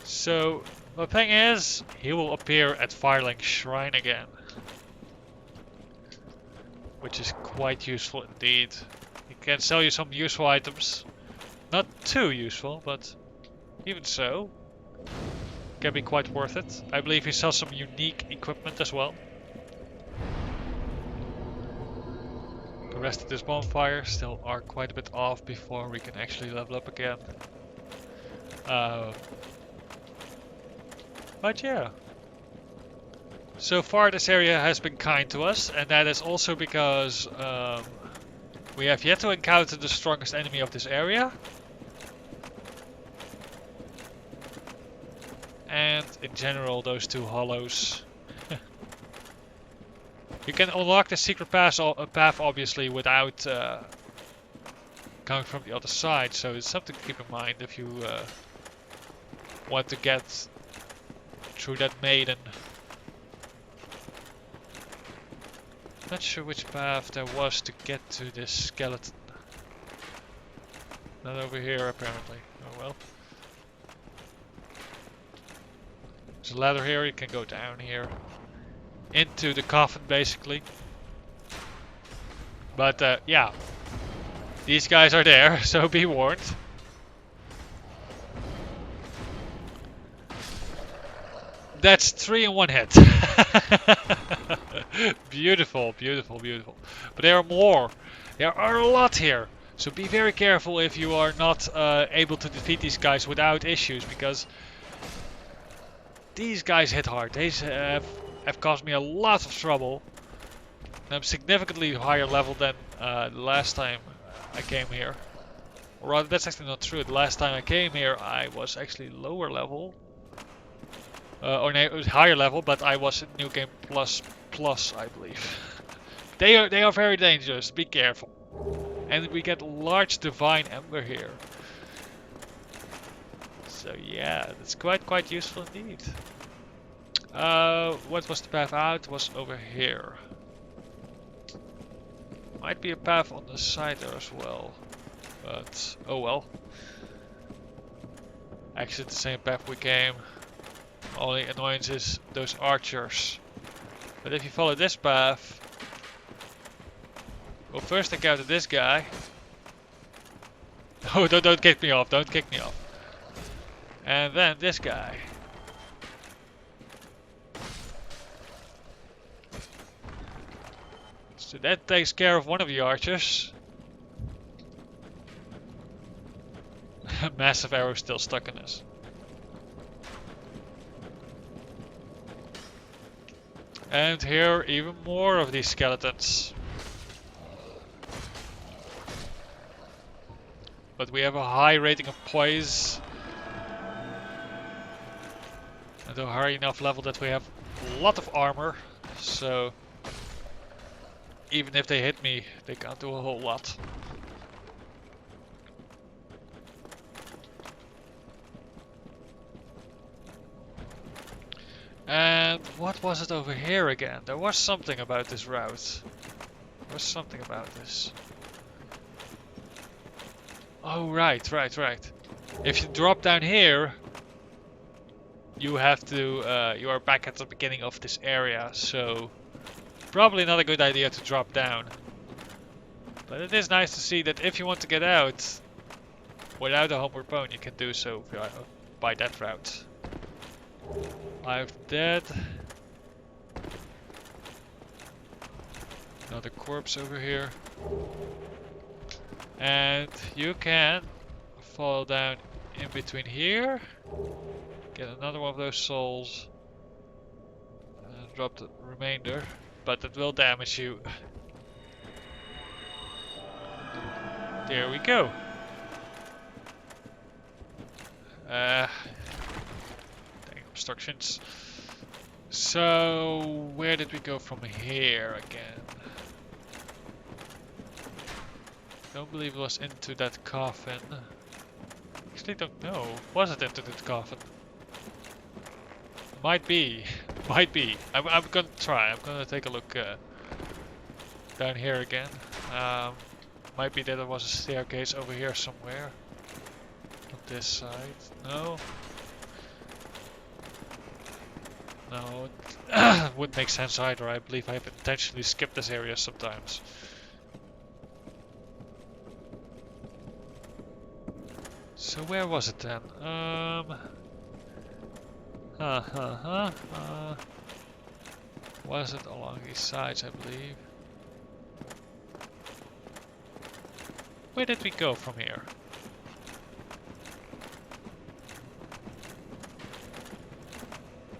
So, the thing is, he will appear at Firelink Shrine again. Which is quite useful indeed. He can sell you some useful items. Not too useful, but even so. Can be quite worth it. I believe he sells some unique equipment as well. The rest of this bonfire still are quite a bit off before we can actually level up again. But yeah. So far this area has been kind to us, and that is also because we have yet to encounter the strongest enemy of this area. And in general, those two hollows. You can unlock the secret path obviously without coming from the other side, so it's something to keep in mind if you want to get through that maiden. Not sure which path there was to get to this skeleton. Not over here apparently. Oh well. There's a ladder here, you can go down here. Into the coffin basically. But yeah. These guys are there, so be warned. That's 3 in one hit. Beautiful, beautiful, beautiful. But there are more. There are a lot here. So be very careful if you are not able to defeat these guys without issues, because these guys hit hard. They have caused me a lot of trouble. And I'm significantly higher level than the last time I came here. Or rather, that's actually not true. The last time I came here, I was actually lower level. Or no, it was higher level, but I was in New Game Plus, I believe. They are very dangerous. Be careful. And we get large divine ember here. So yeah, that's quite useful indeed. What was the path out? Was over here. Might be a path on the side there as well. But oh well. Actually the same path we came. Only annoyance is those archers. But if you follow this path, we'll first encounter this guy. Oh, don't kick me off, don't kick me off. And then this guy. So that takes care of one of the archers. Massive arrow still stuck in us. And here even more of these skeletons. But we have a high rating of poise. And a high enough level that we have a lot of armor. So even if they hit me, they can't do a whole lot. And what was it over here again? There was something about this route. There was something about this. Oh, right. If you drop down here, you have to, you are back at the beginning of this area, so probably not a good idea to drop down. But it is nice to see that if you want to get out without a homeward bone, you can do so by that route. Live dead. Another corpse over here. And you can fall down in between here. Get another one of those souls. And drop the remainder. But it will damage you. There we go. Dang obstructions. So, where did we go from here again? Don't believe it was into that coffin. Actually don't know. Was it into that coffin? Might be. Might be. I'm gonna try. I'm gonna take a look down here again. Might be that there was a staircase over here somewhere. On this side. No. No. Wouldn't make sense either. I believe I have intentionally skipped this area sometimes. So where was it then? Was it along these sides, I believe? Where did we go from here?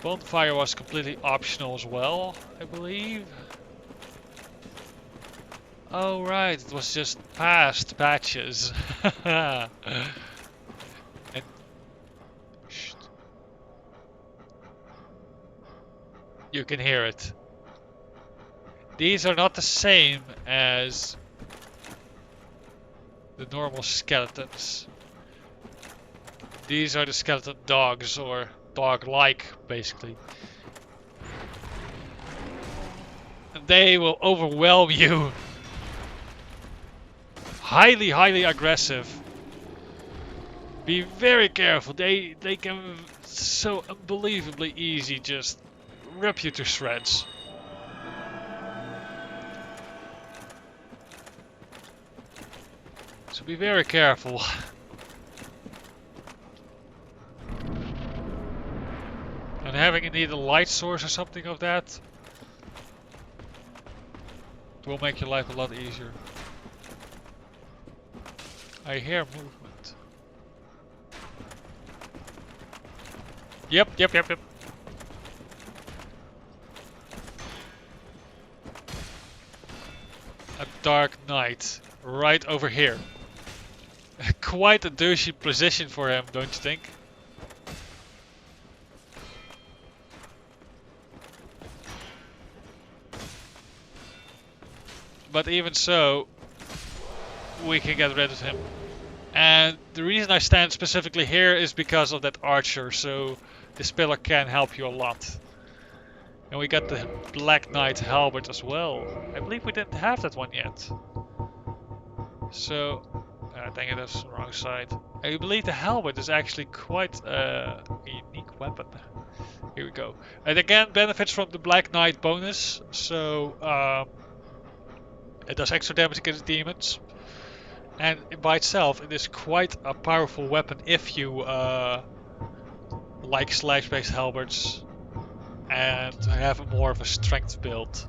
Bonfire was completely optional as well, I believe. Oh right, it was just past patches. And you can hear it. These are not the same as the normal skeletons. These are the skeleton dogs, or dog-like, basically. And they will overwhelm you. Highly, highly aggressive. Be very careful. They can so unbelievably easy just rip you to shreds. So be very careful. And having need a light source or something of that will make your life a lot easier. I hear movement. Yep. A dark knight right over here. Quite a douchey position for him, don't you think? But even so, we can get rid of him. And the reason I stand specifically here is because of that archer, so this pillar can help you a lot. And we got the Black Knight halberd as well. I believe we didn't have that one yet. So, dang it, that's the wrong side. I believe the halberd is actually quite a unique weapon. Here we go. And again, benefits from the Black Knight bonus, so it does extra damage against demons. And by itself, it is quite a powerful weapon if you like slash-based halberds and have more of a strength build.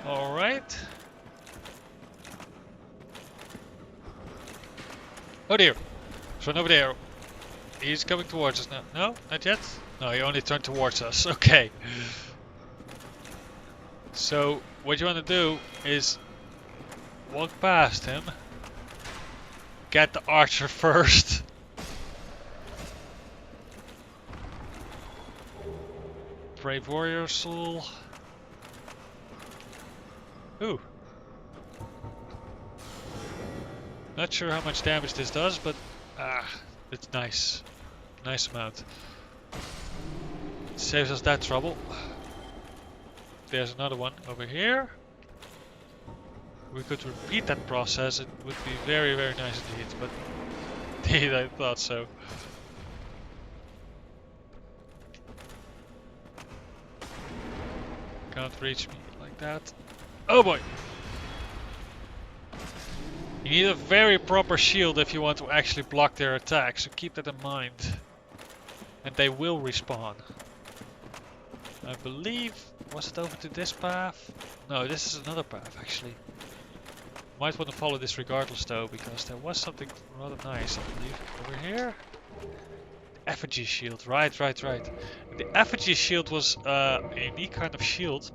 Alright. Oh dear. So over there. He's coming towards us now. No? Not yet? No, he only turned towards us. Okay. So what you want to do is walk past him. Get the archer first. Brave warrior soul. Ooh. Not sure how much damage this does, but it's nice. Nice amount. Saves us that trouble. There's another one over here. We could repeat that process. It would be very, very nice indeed, but indeed I thought so. Can't reach me like that. Oh boy! You need a very proper shield if you want to actually block their attacks, so keep that in mind. And they will respawn. I believe... was it over to this path? No, this is another path actually. Might want to follow this regardless though, because there was something rather nice, I believe. Over here? Effigy shield, right. The effigy shield was a unique kind of shield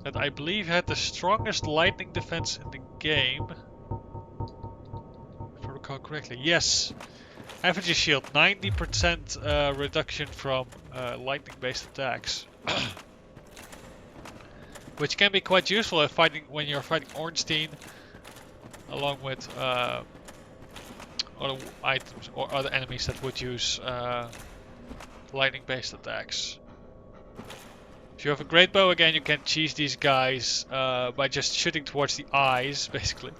that I believe had the strongest lightning defense in the game. If I recall correctly. Yes! Effigy shield, 90% reduction from lightning based attacks. Which can be quite useful if when you're fighting Ornstein, along with other items or other enemies that would use lightning based attacks. If you have a great bow again, you can cheese these guys by just shooting towards the eyes, basically.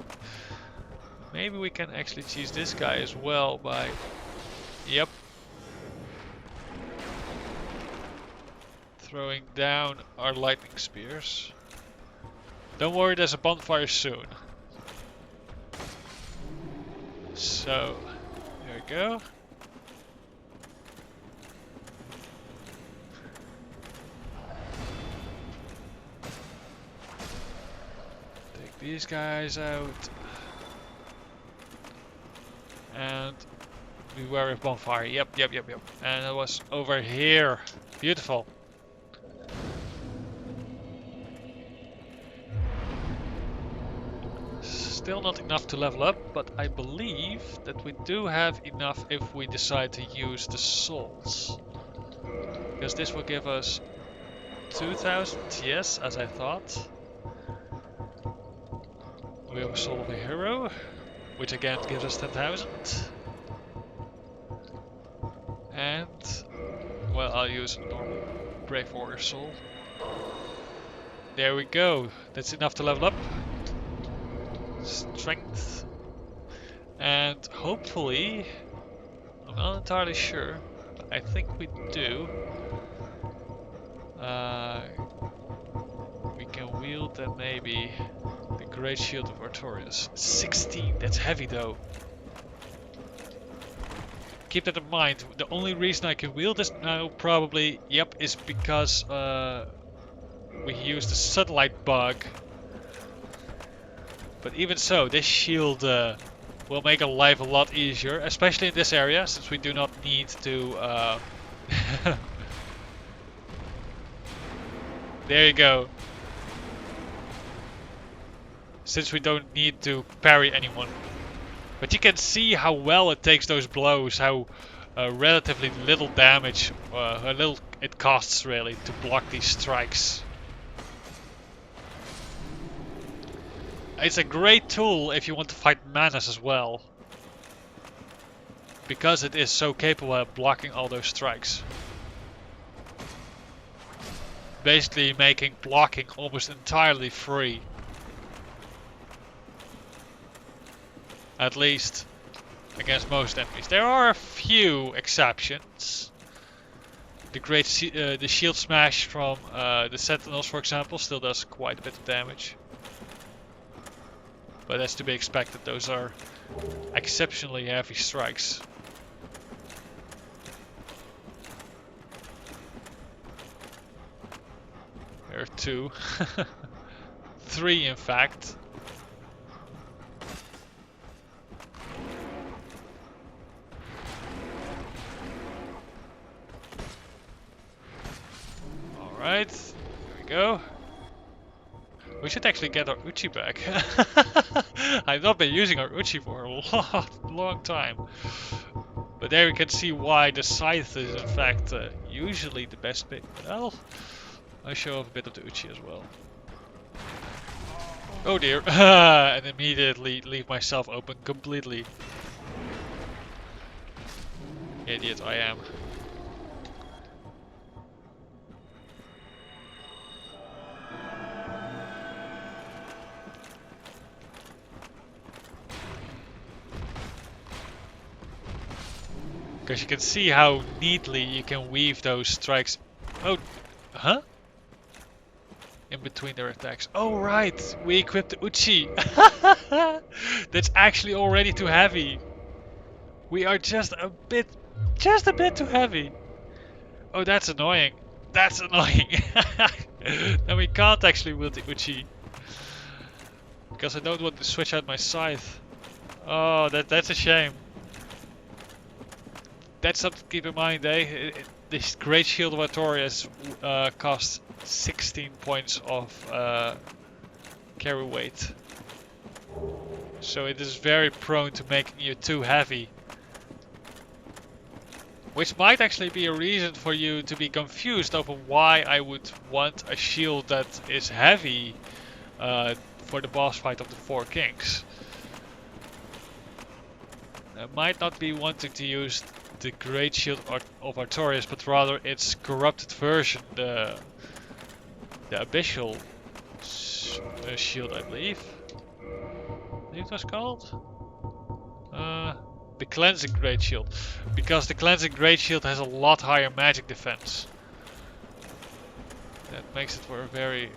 Maybe we can actually cheese this guy as well by... Yep. Throwing down our lightning spears. Don't worry, there's a bonfire soon. So, there we go. Take these guys out. And beware of bonfire. Yep. And it was over here. Beautiful. Still not enough to level up, but I believe that we do have enough if we decide to use the souls. Because this will give us 2000, yes, as I thought. We have a soul of a hero, which again gives us 10,000. And, well, I'll use a normal brave warrior soul. There we go. That's enough to level up. Strength. And hopefully, I'm not entirely sure, but I think we do. We can wield then maybe the Great Shield of Artorias. 16, that's heavy though. Keep that in mind. The only reason I can wield this now probably, yep, is because we use the sunlight bug. But even so, this shield will make our life a lot easier, especially in this area, since we do not need to... There you go. Since we don't need to parry anyone. But you can see how well it takes those blows, how relatively little damage, how little it costs really to block these strikes. It's a great tool if you want to fight Manus as well. Because it is so capable of blocking all those strikes. Basically making blocking almost entirely free. At least against most enemies. There are a few exceptions. The shield smash from the Sentinels, for example, still does quite a bit of damage. But that's to be expected. Those are exceptionally heavy strikes. There There are 2. 3 in fact. Alright, here we go. We should actually get our Uchi back. I've not been using our Uchi for a long time. But there we can see why the Scythe is in fact usually the best pick. Well, I show off a bit of the Uchi as well. Oh dear, and immediately leave myself open completely. Idiot I am. Because you can see how neatly you can weave those strikes. Oh, huh? In between their attacks. Oh right, we equipped the Uchi. That's actually already too heavy. We are just a bit too heavy. Oh, that's annoying. That's annoying. And we can't actually wield the Uchi. Because I don't want to switch out my Scythe. Oh, that's a shame. That's something to keep in mind, eh? This Great Shield of Artorias costs 16 points of carry weight. So it is very prone to making you too heavy. Which might actually be a reason for you to be confused over why I would want a shield that is heavy for the boss fight of the 4 Kings. I might not be wanting to use the Great Shield of Artorias, but rather its corrupted version, the Abyssal Shield, I believe. It was called? The Cleansing Great Shield. Because the Cleansing Great Shield has a lot higher magic defense. That makes it for a very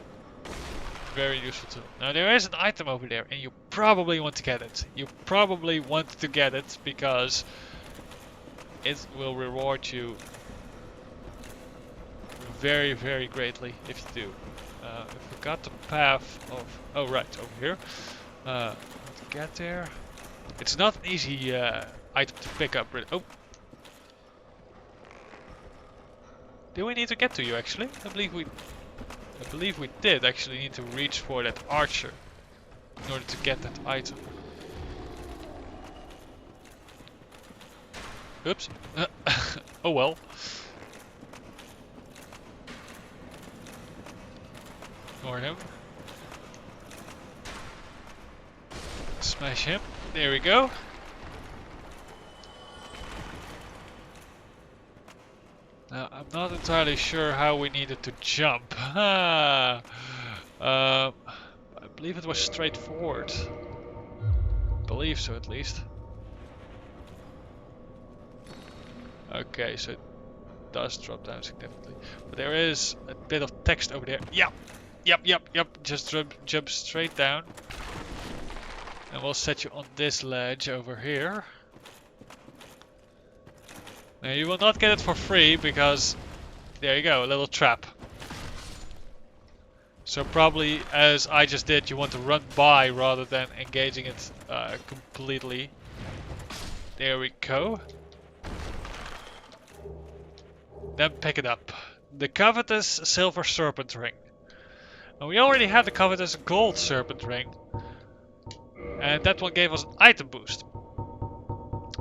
useful tool. Now there is an item over there and you probably want to get it. You probably want to get it because it will reward you very greatly if you do. I forgot the path of... Oh right, over here. To get there. It's not an easy item to pick up. Oh. Do we need to get to you actually? I believe we did actually need to reach for that archer in order to get that item. Oops. Oh well. Ignore him. Smash him. There we go. Now, I'm not entirely sure how we needed to jump. I believe it was straightforward. I believe so, at least. Okay, so it does drop down significantly. But there is a bit of text over there. Yep. Just jump straight down. And we'll set you on this ledge over here. Now you will not get it for free because there you go, a little trap. So probably as I just did, you want to run by rather than engaging it completely. There we go. Then pick it up. The covetous silver serpent ring. And we already had the covetous gold serpent ring. And that one gave us an item boost.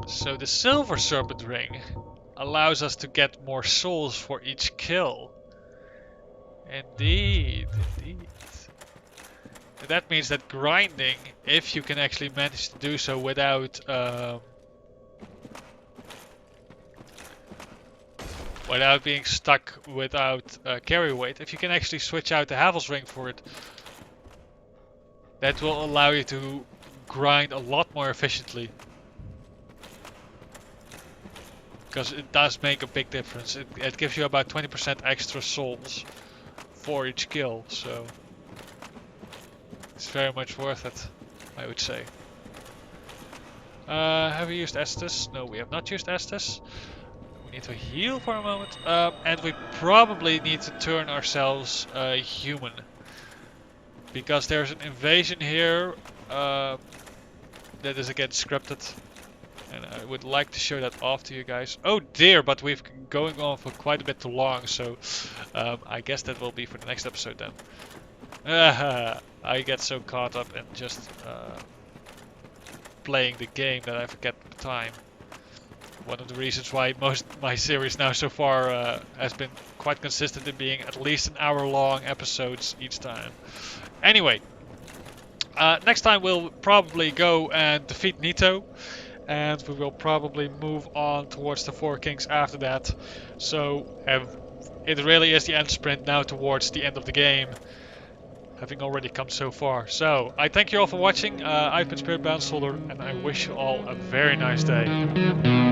So the silver serpent ring allows us to get more souls for each kill. Indeed. And that means that grinding, if you can actually manage to do so without being stuck without carry weight, if you can actually switch out the Havel's ring for it, that will allow you to grind a lot more efficiently. Because it does make a big difference. It gives you about 20% extra souls for each kill, so it's very much worth it, I would say. Have we used Estus? No, we have not used Estus. We need to heal for a moment. And we probably need to turn ourselves human. Because there's an invasion here that is again scripted. And I would like to show that off to you guys. Oh dear, but we've been going on for quite a bit too long. So I guess that will be for the next episode then. I get so caught up in just playing the game that I forget the time. One of the reasons why most my series now so far has been quite consistent in being at least an hour long episodes each time. Anyway, next time we'll probably go and defeat Nito, and we will probably move on towards the Four Kings after that. So it really is the end sprint now towards the end of the game, having already come so far. So I thank you all for watching. I've been Spirit Bounce Soldier, and I wish you all a very nice day.